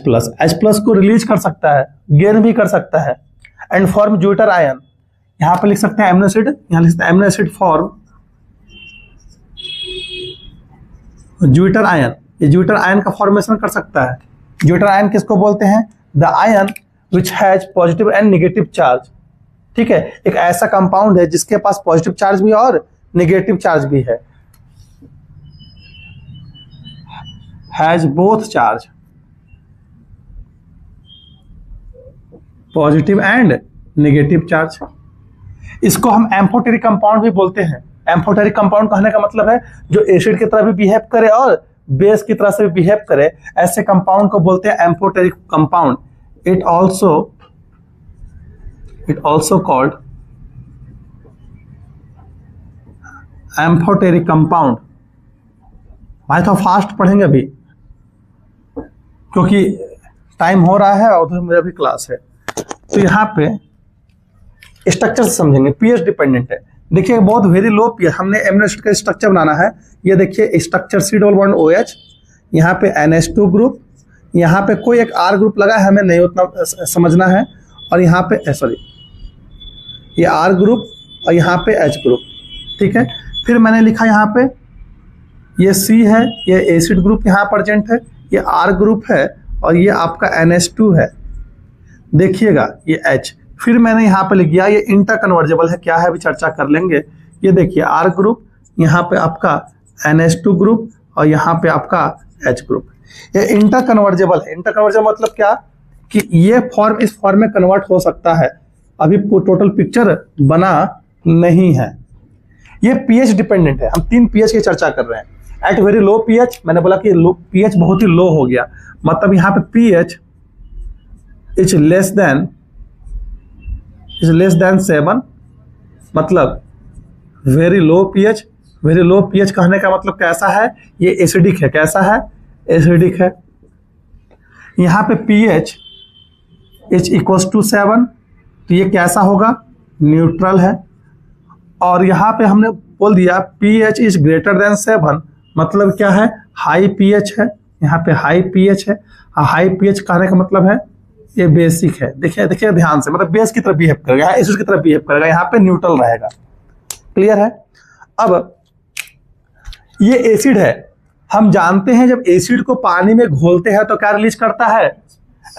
को रिलीज कर सकता है, गेन भी कर सकता है, एंड फॉर्म ज्यूटर आयन। यहां पे लिख सकते हैं एमिनो एसिड, यहां लिख सकते हैं amino acid form zwitter ion. ये ज्यूटर आयन का फॉर्मेशन कर सकता है। ज्यूटर आयन किसको बोलते हैं? The ion which has positive and negative charge. ठीक है? एक ऐसा कंपाउंड है जिसके पास पॉजिटिव चार्ज भी और नेगेटिव चार्ज भी है, has both charge, positive and negative charge. इसको हम एम्फोटेरिक कंपाउंड भी बोलते हैं। एम्फोटेरिक कंपाउंड कहने का मतलब है जो एसिड की तरह भी बिहेव करे और बेस की तरह से बिहेव करे, ऐसे कंपाउंड को बोलते हैं amphoteric compound. It also called amphoteric compound. भाई तो फास्ट पढ़ेंगे अभी क्योंकि टाइम हो रहा है और उधर मेरा भी क्लास है। तो यहाँ पे स्ट्रक्चर से समझेंगे। पीएच डिपेंडेंट है। देखिए बहुत वेरी लो पीएच, हमने एमिनो एसिड का स्ट्रक्चर बनाना है। ये देखिए structure C double bond OH, यहाँ पे NH2 ग्रुप, यहाँ पे कोई एक R ग्रुप लगा है, हमें नहीं उतना समझना है, और यहाँ पे सॉरी ये R ग्रुप और यहाँ पे H ग्रुप, ठीक है। फिर मैंने लिखा यहाँ पे ये C है, ये एसिड ग्रुप यहाँ प्रेजेंट है, ये R ग्रुप है और ये आपका NH2 है, देखिएगा ये H। फिर मैंने यहाँ पे लिख दिया ये इंटर कन्वर्जेबल है, क्या है अभी चर्चा कर लेंगे। ये देखिए R ग्रुप, यहाँ पे आपका NH2 ग्रुप और यहाँ पे आपका H ग्रुप। ये इंटर कन्वर्जेबल है। इंटर कन्वर्जेबल मतलब क्या कि ये फॉर्म इस फॉर्म में कन्वर्ट हो सकता है, अभी टोटल पिक्चर बना नहीं है। ये पीएच डिपेंडेंट है। हम 3 पीएच की चर्चा कर रहे हैं। एट वेरी लो पीएच, मैंने बोला कि पीएच बहुत ही लो हो गया, मतलब यहाँ पे पीएच इज लेस देन 7, मतलब very low pH. Very low pH कहने का मतलब कैसा है, ये एसिडिक है। कैसा है, एसिडिक है। यहाँ पे पीएच इज इक्वल्स टू 7, तो ये कैसा होगा, न्यूट्रल है। और यहाँ पे हमने बोल दिया pH इज ग्रेटर देन 7, मतलब क्या है, हाई pH है। यहाँ पे हाई pH है। हाई pH कहने का मतलब है ये बेसिक है। देखिए देखिए ध्यान से, मतलब बेस की तरह बिहेव करेगा, एसिड की तरह बिहेव करेगा, यहाँ पे न्यूट्रल रहेगा। क्लियर है। अब ये एसिड है, हम जानते हैं जब एसिड को पानी में घोलते हैं तो क्या रिलीज करता है,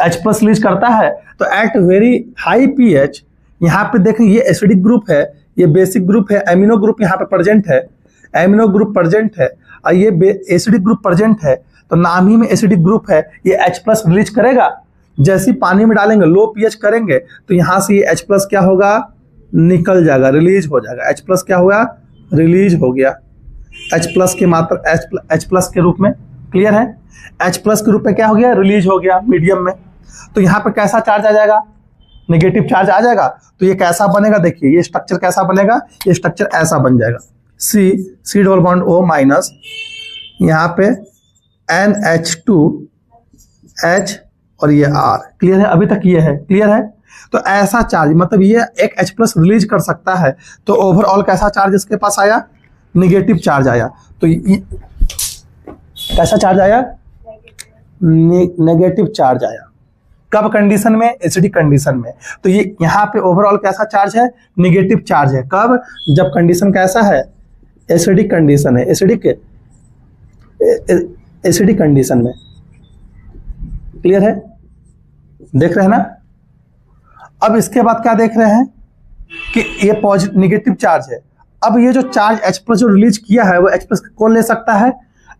H+ रिलीज करता है। तो एट वेरी हाई pH, यहाँ पे देखें ये एसिडिक ग्रुप है, ये बेसिक ग्रुप है, एमिनो ग्रुप यहाँ पे प्रेजेंट है, एमिनो ग्रुप प्रेजेंट है और ये एसिडिक ग्रुप प्रेजेंट है, तो नाम ही में एसिडिक ग्रुप है। ये H+ रिलीज करेगा। जैसे पानी में डालेंगे, लो पीएच करेंगे, तो यहाँ से ये H+ क्या होगा, निकल जाएगा, रिलीज हो जाएगा। H+ क्या हुआ, रिलीज हो गया। H+ की मात्रा H+ के रूप में। क्लियर है। H+ के रूप में क्या हो गया, रिलीज हो गया मीडियम में। तो यहाँ पे कैसा चार्ज आ जाएगा, नेगेटिव चार्ज आ जाएगा। तो ये कैसा बनेगा, देखिए ये स्ट्रक्चर कैसा बनेगा, ये स्ट्रक्चर ऐसा बन जाएगा। C double bond O minus, यहाँ पे NH2H और ये R। क्लियर है, अभी तक ये है। क्लियर है। तो ऐसा चार्ज, मतलब ये एक H+ रिलीज कर सकता है, तो ओवरऑल कैसा चार्ज इसके पास आया, निगेटिव चार्ज आया। तो कैसा चार्ज आया, नेगेटिव चार्ज आया। कब कंडीशन में, एसिडिक कंडीशन में। तो ये यहाँ पे ओवरऑल कैसा चार्ज है, निगेटिव चार्ज है। कब, जब कंडीशन कैसा है, एसिडिक कंडीशन है, एसिडिक कंडीशन में। क्लियर है, देख रहे हैं ना। अब इसके बाद क्या देख रहे हैं कि ये पॉजिटिव निगेटिव चार्ज है। अब ये जो चार्ज H+ जो रिलीज किया है वो H+ कौन ले सकता है,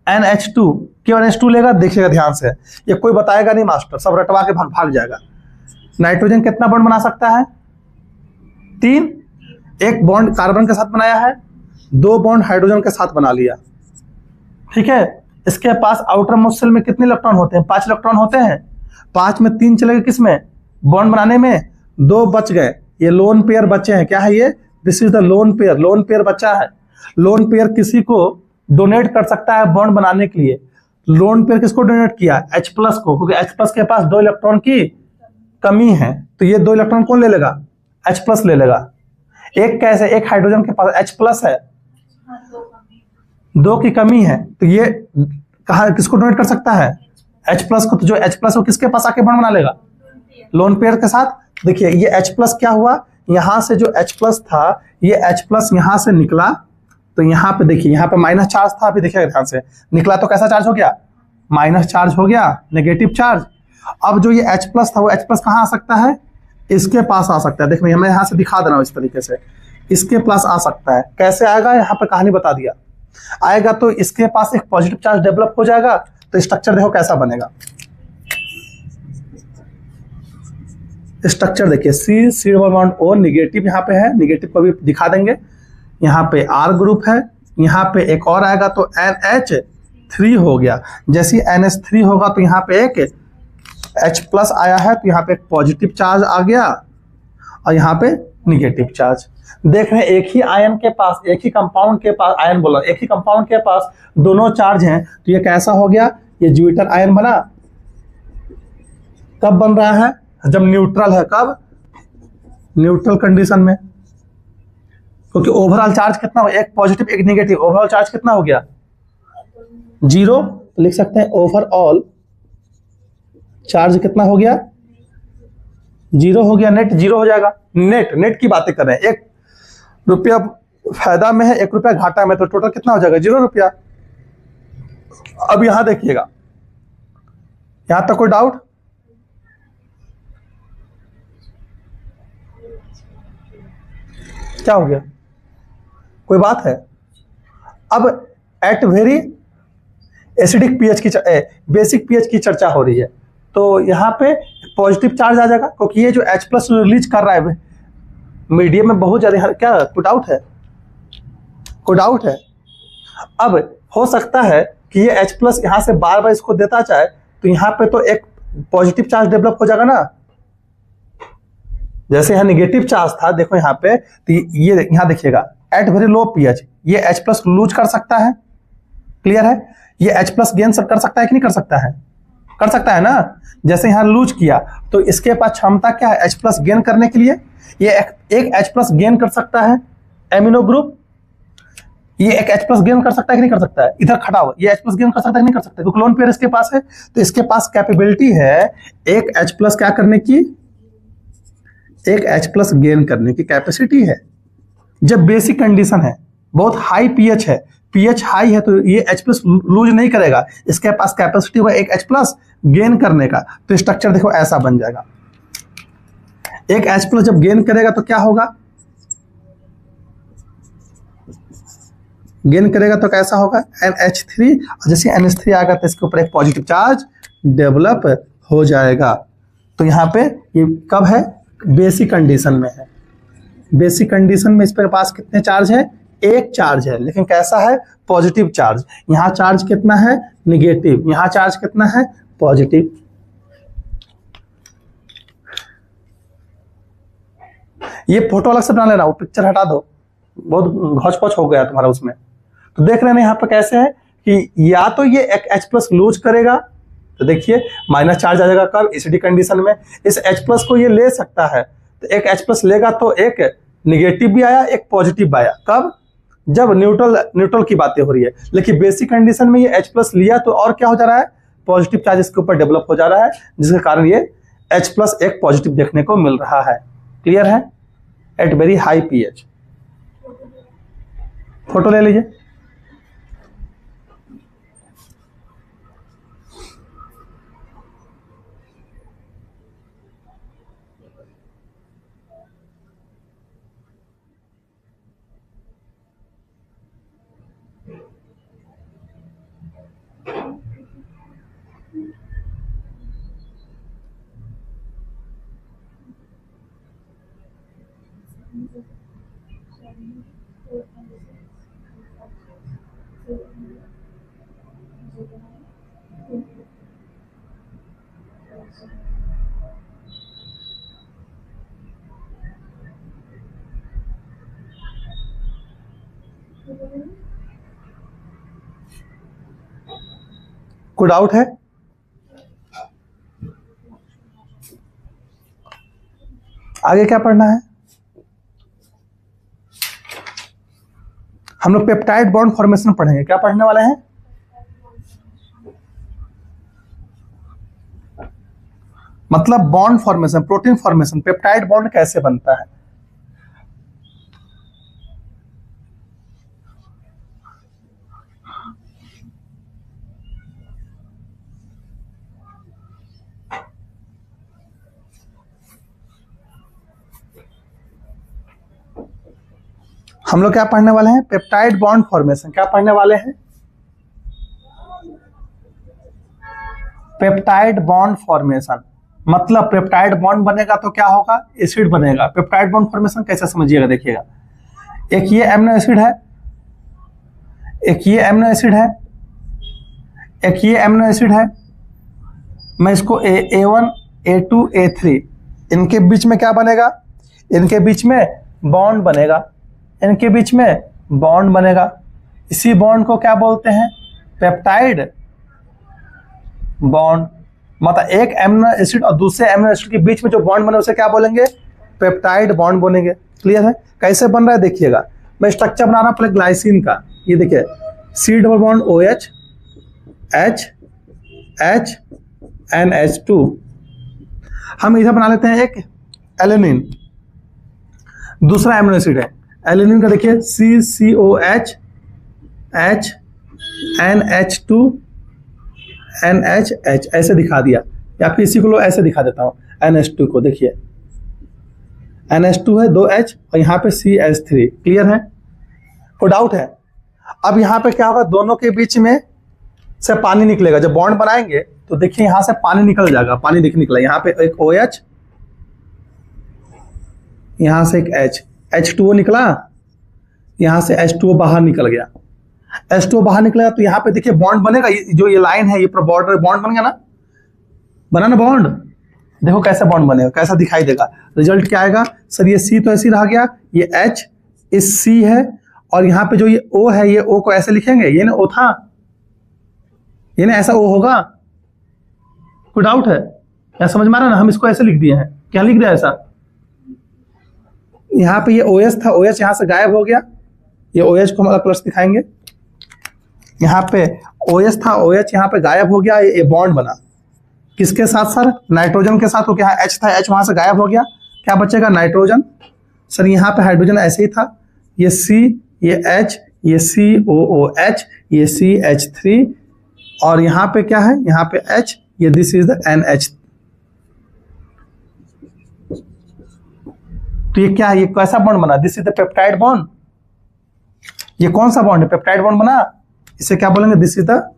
NH2। क्यों NH2 लेगा, देखिएगा ध्यान से, ये कोई बताएगा नहीं मास्टर, सब रटवा के भाग जाएगा। नाइट्रोजन कितना बॉन्ड बना सकता है, 3। एक बॉन्ड कार्बन के साथ बनाया है, 2 बॉन्ड हाइड्रोजन के साथ बना लिया। ठीक है। इसके पास आउटर मोस्ट शेल में कितने इलेक्ट्रॉन होते हैं, 5 इलेक्ट्रॉन होते हैं। 5 में 3 चले गए किसमें, बॉन्ड बनाने में, 2 बच गए। ये लोन पेयर बचे हैं। क्या है ये, this is the lone pair. Lone pair बचा है। लोन पेयर किसी को डोनेट कर सकता है बॉन्ड बनाने के लिए। लोन पेयर किसको डोनेट किया, H+ को, क्योंकि H+ के पास 2 इलेक्ट्रॉन की कमी है। तो ये 2 इलेक्ट्रॉन कौन ले लेगा, H+ ले लेगा। एक कैसे, एक हाइड्रोजन के पास H+ है, 2 की कमी है, तो ये कहा किसको डोनेट कर सकता है, H+ को। तो जो H+ वो किसके पास आके बॉन्ड बना लेगा, लोन पेयर के साथ। देखिए ये H+ क्या हुआ, यहां से जो H+ था, ये H+ यहां से निकला, तो यहाँ पे देखिए, यहाँ पे माइनस चार्ज था, अभी देखिएगा ध्यान से, निकला तो कैसा चार्ज हो गया, माइनस चार्ज हो गया, नेगेटिव चार्ज। अब जो ये H+ था वो H+ कहाँ आ सकता है, इसके पास आ सकता है। देखिए मैं यहाँ से दिखा दे रहा हूँ इस तरीके से, इसके पास आ सकता है। कैसे आएगा, यहाँ पे कहानी बता दिया। आएगा तो इसके पास एक पॉजिटिव चार्ज डेवलप हो जाएगा, तो स्ट्रक्चर देखो कैसा बनेगा। स्ट्रक्चर देखिए, C double bond O negative यहाँ पे है, निगेटिव को भी दिखा देंगे। यहाँ पे R ग्रुप है, यहाँ पे एक और आएगा तो NH NH3 हो गया। जैसे NH3 होगा तो यहाँ पे एक H प्लस आया है, तो यहाँ पे एक पॉजिटिव चार्ज आ गया और यहाँ पे निगेटिव चार्ज। देख रहे हैं एक ही आयन के पास, एक ही कंपाउंड के पास, आयन बोला, एक ही कंपाउंड के पास दोनों चार्ज हैं, तो ये कैसा हो गया, ये ज्यूपिटर आयन बना। कब बन रहा है, जब न्यूट्रल है। कब, न्यूट्रल कंडीशन में, क्योंकि ओवरऑल चार्ज कितना हो, एक पॉजिटिव एक नेगेटिव, ओवरऑल चार्ज कितना हो गया 0। लिख सकते हैं ओवरऑल चार्ज कितना हो गया 0 हो गया, नेट 0 हो जाएगा। नेट की बातें कर रहे हैं, 1 रुपया फायदा में है, 1 रुपया घाटा में, तो टोटल कितना हो जाएगा 0 रुपया। अब यहां देखिएगा, यहां तक कोई डाउट? क्या हो गया, कोई बात है? अब एट वेरी एसिडिक पीएच की बेसिक पीएच की चर्चा हो रही है, तो यहाँ पे पॉजिटिव चार्ज आ जाएगा, क्योंकि ये जो H प्लस रिलीज कर रहा है मीडियम में बहुत ज्यादा। क्या कोई डाउट है, कोई डाउट है? अब हो सकता है कि ये H प्लस यहाँ से बार बार इसको देता जाए, तो यहाँ पे तो एक पॉजिटिव चार्ज डेवलप हो जाएगा ना। जैसे यहाँ निगेटिव चार्ज था, देखो यहाँ पे, तो ये यहाँ देखिएगा एट वेरी लो पीएच ये H प्लस लूज कर सकता है। क्लियर है? ये H प्लस गेन कर सकता है कि नहीं कर सकता है? कर सकता है ना। जैसे यहाँ लूज किया तो इसके पास क्षमता क्या है H प्लस गेन करने के लिए, ये एक H प्लस गेन कर सकता है एमिनो ग्रुप, ये एक H प्लस गेन कर सकता है कि नहीं कर सकता है? इधर खड़ा हो, ये H प्लस गेन कर सकता है कि नहीं कर सकता है? क्योंकि लोन पेयर इसके पास है, तो इसके पास कैपेबिलिटी है एक H प्लस क्या करने की, एक H प्लस गेन करने की कैपेसिटी है। जब बेसिक कंडीशन है, बहुत हाई पीएच है, पीएच हाई है, तो ये H प्लस लूज नहीं करेगा, इसके पास कैपेसिटी होगा एक H प्लस गेन करने का। तो स्ट्रक्चर देखो ऐसा बन जाएगा, एक H प्लस जब गेन करेगा तो क्या होगा, गेन करेगा तो कैसा होगा NH3, और जैसे NH3 आएगा तो इसके ऊपर एक पॉजिटिव चार्ज डेवलप हो जाएगा। तो यहाँ पे ये कब है, बेसिक कंडीशन में है। बेसिक कंडीशन में इसके पास कितने चार्ज है, एक चार्ज है, लेकिन कैसा है, पॉजिटिव चार्ज। यहाँ चार्ज कितना है, निगेटिव, यहाँ चार्ज कितना है, पॉजिटिव। ये फोटो अलग से बना लेना, वो पिक्चर हटा दो, बहुत घोच पोच हो गया तुम्हारा उसमें। तो देख रहे हैं यहाँ पर कैसे है कि या तो ये एक H प्लस लूज करेगा, तो देखिए माइनस चार्ज आ जाएगा। कब, एसिडिक कंडीशन में। इस H प्लस को ये ले सकता है, तो एक H प्लस लेगा तो एक निगेटिव भी आया, एक पॉजिटिव भी आया। कब, जब न्यूट्रल की बातें हो रही है। लेकिन बेसिक कंडीशन में ये H प्लस लिया तो और क्या हो जा रहा है, पॉजिटिव चार्ज इसके ऊपर डेवलप हो जा रहा है, जिसके कारण ये H प्लस एक पॉजिटिव देखने को मिल रहा है। क्लियर है? At very high pH. Photo ले लीजिए। कोई डाउट है? आगे क्या पढ़ना है? हम लोग पेप्टाइड बॉन्ड फॉर्मेशन पढ़ेंगे। क्या पढ़ने वाले हैं? मतलब bond formation, protein formation, peptide bond कैसे बनता है। हम लोग क्या पढ़ने वाले हैं, पेप्टाइड बॉन्ड फॉर्मेशन। क्या पढ़ने वाले हैं, पेप्टाइड बॉन्ड फॉर्मेशन। मतलब पेप्टाइड बॉन्ड बनेगा तो क्या होगा, एसिड बनेगा। पेप्टाइड बॉन्ड फॉर्मेशन कैसे समझिएगा, देखिएगा, एक ये एमिनो एसिड है, एक ये एमिनो एसिड है, एक ये एमिनो एसिड है, मैं इसको A1 A2 A3, इनके बीच में क्या बनेगा, इनके बीच में बॉन्ड बनेगा, इनके बीच में बॉन्ड बनेगा। इसी बॉन्ड को क्या बोलते हैं, पेप्टाइड बॉन्ड। मतलब एक एमिनो एसिड और दूसरे एमिनो एसिड के बीच में जो बॉन्ड बने उसे क्या बोलेंगे, पेप्टाइड बॉन्ड बोलेंगे। क्लियर है? कैसे बन रहा है देखिएगा, मैं स्ट्रक्चर बना रहा हूं पहले ग्लाइसिन का। ये देखिए C double bond OH H H NH2। हम इधर बना लेते हैं एक एलेनिन, दूसरा एमिनो एसिड है एलेनिन का, देखिए CCOH H NH2 NHH ऐसे दिखा दिया, या फिर इसी को ऐसे दिखा देता हूं NH2 को। देखिए NH2 है 2H और यहाँ पे CH3। क्लियर है? कोई डाउट है? अब यहाँ पे क्या होगा, दोनों के बीच में से पानी निकलेगा। जब बॉन्ड बनाएंगे तो देखिए यहाँ से पानी निकल जाएगा, पानी निकला, यहाँ पे एक OH, यहाँ से एक H, H2O निकला, यहाँ से H2O बाहर निकल गया। H2O बाहर निकलेगा तो यहाँ पे देखिए बॉन्ड बनेगा, जो ये लाइन है ये बॉर्डर बॉन्ड बन गया ना, बना ना बॉन्ड। देखो कैसे बॉन्ड बनेगा, कैसा दिखाई देगा, रिजल्ट क्या आएगा सर, ये C तो ऐसे ही रह गया, ये H इस C है, और यहाँ पे जो ये O है, ये O को ऐसे लिखेंगे, ये ना O था, ये ना ऐसा O होगा। कोई डाउट है? क्या समझ में आ रहा है ना? हम इसको ऐसे लिख दिए हैं, क्या लिख दिया ऐसा, यहाँ पे ये OH था, OH यहाँ से गायब हो गया, ये OH को हम अलग प्लस दिखाएंगे, यहाँ पे OH था, OH यहाँ पे गायब हो गया, ये बॉन्ड बना किसके साथ सर, नाइट्रोजन के साथ। तो क्या H था, H वहां से गायब हो गया, क्या बचेगा, नाइट्रोजन। सर यहाँ पे हाइड्रोजन ऐसे ही था, ये C, ये H, ये COOH, ये CH3, और यहाँ पे क्या है, यहाँ पे H, ये दिस इज द NH। तो ये क्या है, ये कैसा बॉन्ड बना, this is the peptide bond. ये कौन सा बॉन्ड है, पेप्टाइड बॉन्ड बना, इसे क्या बोलेंगे, this is the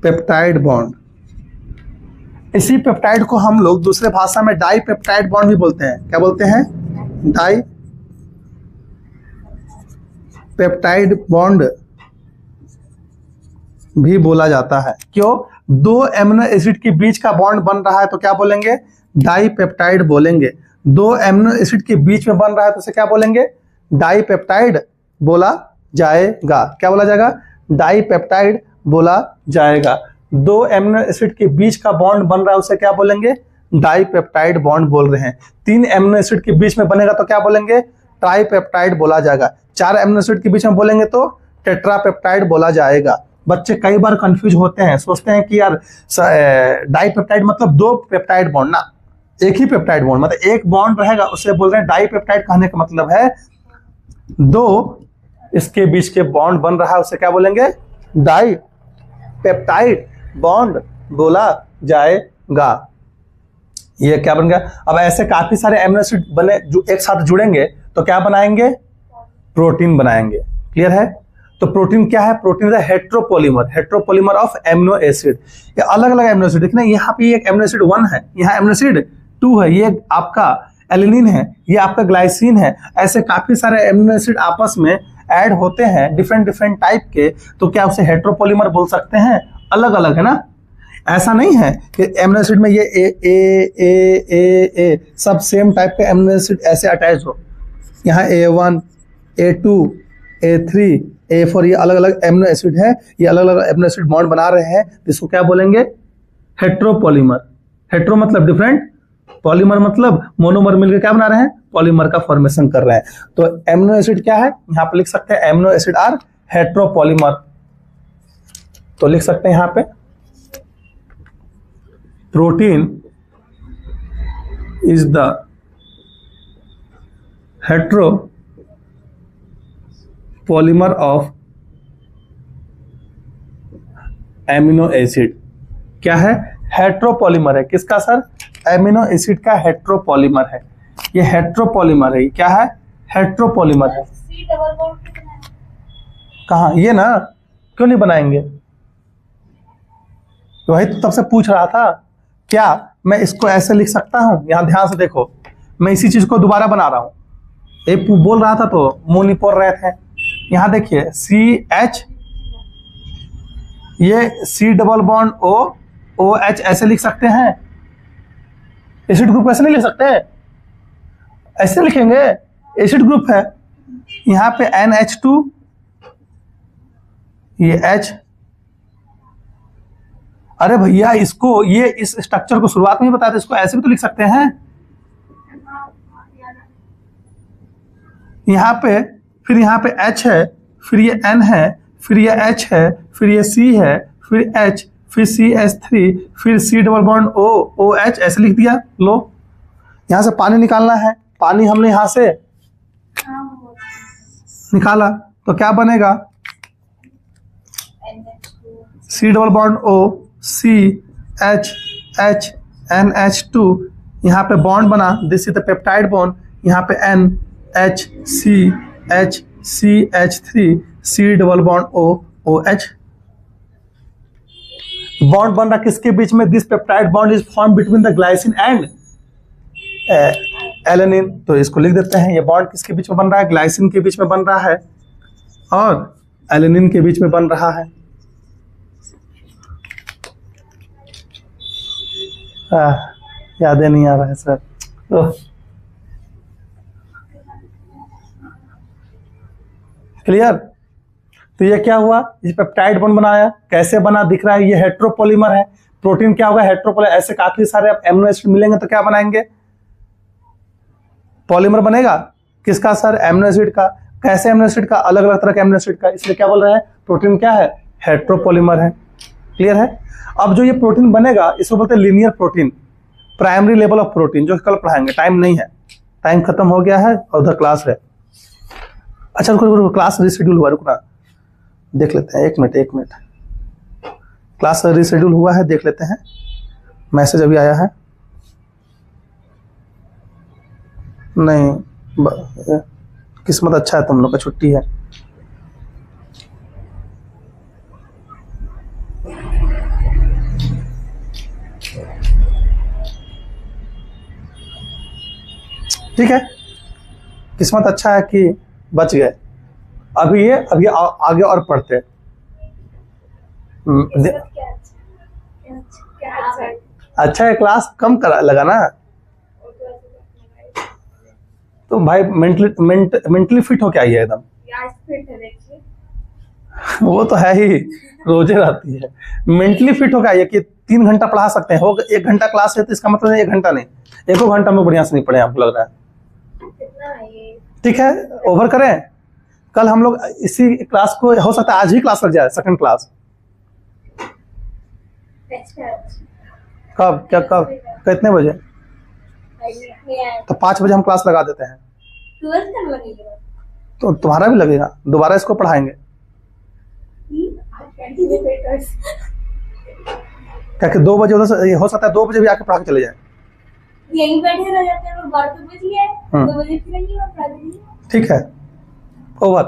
peptide bond. इसी पेप्टाइड को हम लोग दूसरे भाषा में डाई पेप्टाइड बॉन्ड भी बोलते हैं। क्या बोलते हैं, डाई पेप्टाइड बॉन्ड भी बोला जाता है। क्यों, दो एमिनो एसिड के बीच का बॉन्ड बन रहा है तो क्या बोलेंगे, डाई पेप्टाइड बोलेंगे। दो एमिनो एसिड के बीच में बन रहा है तो उसे क्या बोलेंगे, डाई पेप्टाइड बोला जाएगा। क्या बोला जाएगा, डाई पेप्टाइड बोला जाएगा। दो एमिनो एसिड के बीच का बॉन्ड बन रहा है उसे क्या बोलेंगे, डाई पेप्टाइड बॉन्ड बोल रहे हैं। तीन एमिनो एसिड के बीच में बनेगा तो क्या बोलेंगे, ट्राई पेप्टाइड बोला जाएगा। चार एमिनो एसिड के बीच में बोलेंगे तो टेट्रा पेप्टाइड बोला जाएगा। बच्चे कई बार कंफ्यूज होते हैं, सोचते हैं कि यार डाई पेप्टाइड मतलब दो पेप्टाइड बॉन्ड ना, एक ही पेप्टाइड बॉन्ड, मतलब एक बॉन्ड रहेगा उसे बोल रहे हैं डाई पेप्टाइड। कहने का मतलब है दो इसके बीच के बॉन्ड बन रहा है उसे क्या बोलेंगे, डाई पेप्टाइड बॉन्ड बोला जाएगा। ये क्या बन गया। अब ऐसे काफी सारे एमिनो एसिड बने जो एक साथ जुड़ेंगे तो क्या बनाएंगे, प्रोटीन बनाएंगे। क्लियर है। तो प्रोटीन क्या है, प्रोटीन है heteropolymer, heteropolymer of amino acid. ये अलग अलग एमिनो एसिड, देखना यहाँ पे एक एमिनो एसिड 1 है, यहाँ एमिनो एसिड 2 है, ये आपका एलिनिन है, ये आपका ग्लाइसिन है। ऐसे काफी सारे एमिनो एसिड आपस में ऐड होते हैं डिफरेंट डिफरेंट टाइप के, तो क्या उसे हेट्रोपॉलीमर बोल सकते हैं। अलग अलग है ना, ऐसा नहीं है कि एमिनो एसिड में ये ए सब सेम टाइप के एमिनो एसिड ऐसे अटैच हो। यहाँ A1 A2 A3 A4 ये अलग अलग एमिनो एसिड है, ये अलग अलग एमिनो एसिड बॉन्ड बना रहे हैं, इसको क्या बोलेंगे, हेट्रोपॉलीमर। हेट्रो मतलब डिफरेंट, पॉलीमर मतलब मोनोमर मिलकर क्या बना रहे हैं, पॉलीमर का फॉर्मेशन कर रहे हैं। तो एमिनो एसिड क्या है, यहाँ पे लिख सकते हैं एमिनो एसिड आर हेट्रोपॉलीमर। तो लिख सकते हैं यहाँ पे protein is the heteropolymer of amino acid. क्या है, हेट्रोपॉलीमर है। किसका सर, एमिनो एसिड का हेट्रोपॉलीमर है। ये हेट्रोपॉलीमर है, क्या है, हेट्रोपॉलीमर है। C डबल बॉन्ड कितना है? कहाँ, ये ना, क्यों नहीं बनाएंगे, वही तो तब से पूछ रहा था। क्या मैं इसको ऐसे लिख सकता हूं, यहां ध्यान से देखो, मैं इसी चीज को दोबारा बना रहा हूं। एक बोल रहा था तो मुंह नहीं पोड़ रहे थे। यहां देखिए CH ये C डबल बॉन्ड OH ऐसे लिख सकते हैं। एसिड ग्रुप ऐसे नहीं लिख सकते, ऐसे लिखेंगे। एसिड ग्रुप है, यहाँ पे NH2, ये H। अरे भैया इसको, ये इस स्ट्रक्चर को शुरुआत में ही बताते, इसको ऐसे भी तो लिख सकते हैं। यहाँ पे, फिर यहाँ पे H है, फिर ये N है, फिर ये H है, फिर ये C है, फिर H, फिर CH3, फिर C डबल बॉन्ड OH ऐसे लिख दिया। लो, यहाँ से पानी निकालना है, पानी हमने यहाँ से निकाला तो क्या बनेगा? C double bond O, C, H, H, NH2, यहाँ पे बॉन्ड बना, this is the peptide bond, यहाँ पे N, H, C, H, CH3, C double bond O, OH। Bond बन रहा किसके बीच में? This peptide bond is form between the glycine and alanine. तो इसको लिख देते हैं, ये बॉन्ड किसके बीच में बन रहा है? ग्लाइसिन के बीच में बन रहा है और एलेनिन के बीच में बन रहा है। यादें नहीं आ रहा है सर। क्लियर? तो ये क्या हुआ? ये पेप्टाइड बॉन्ड बनाया, कैसे बना दिख रहा है? ये हेट्रोपॉलीमर है। प्रोटीन क्या होगा? हेट्रोपॉलीमर। ऐसे काफी सारे एमिनो एसिड मिलेंगे तो क्या बनाएंगे? पॉलीमर बनेगा। किसका सर? एमिनो एसिड का। कैसे एमिनो एसिड का? अलग अलग तरह के एमिनो एसिड का। इसलिए क्या बोल रहे हैं? प्रोटीन क्या है? हेट्रोपॉलीमर है। क्लियर है? अब जो ये प्रोटीन बनेगा इसको बोलते हैं linear protein, primary level of protein, जो कल पढ़ाएंगे। टाइम नहीं है, टाइम खत्म हो गया है और उधर क्लास है। अच्छा रुको, क्लास रिशेड्यूल हुआ, रुकना देख लेते हैं। एक मिनट, क्लास रिशेड्यूल हुआ है, देख लेते हैं। मैसेज अभी आया है नहीं? किस्मत अच्छा है, तुम लोग का छुट्टी है। ठीक है, किस्मत अच्छा है कि बच गए। अभी आगे और पढ़ते। अच्छा है, क्लास कम करा लगा ना। तो भाई मेंटली फिट हो क्या ही है एकदम। वो तो है ही, रोजे रहती है। मेंटली फिट हो क्या है कि 3 घंटा पढ़ा सकते हैं? हो 1 घंटा क्लास है तो इसका मतलब 1 घंटा नहीं, 1 घंटा में बढ़िया से नहीं पढ़े आपको लग रहा है। ठीक है, ओवर करें। कल हम लोग इसी क्लास को, हो सकता है आज ही क्लास लग जाए, सेकंड क्लास। कब? क्या कब? कितने बजे? तो 5 बजे हम क्लास लगा देते हैं। तो तुम्हारा भी लगेगा, दोबारा इसको पढ़ाएंगे। क्या कि 2 बजे उधर से, हो सकता है 2 बजे भी आके पढ़ा के चले जाए। यहीं बैठे रह जाते हैं, 12 तो बज गया है, 2 बजे फिर नहीं पढ़ा देंगे। ठीक है, ओवर।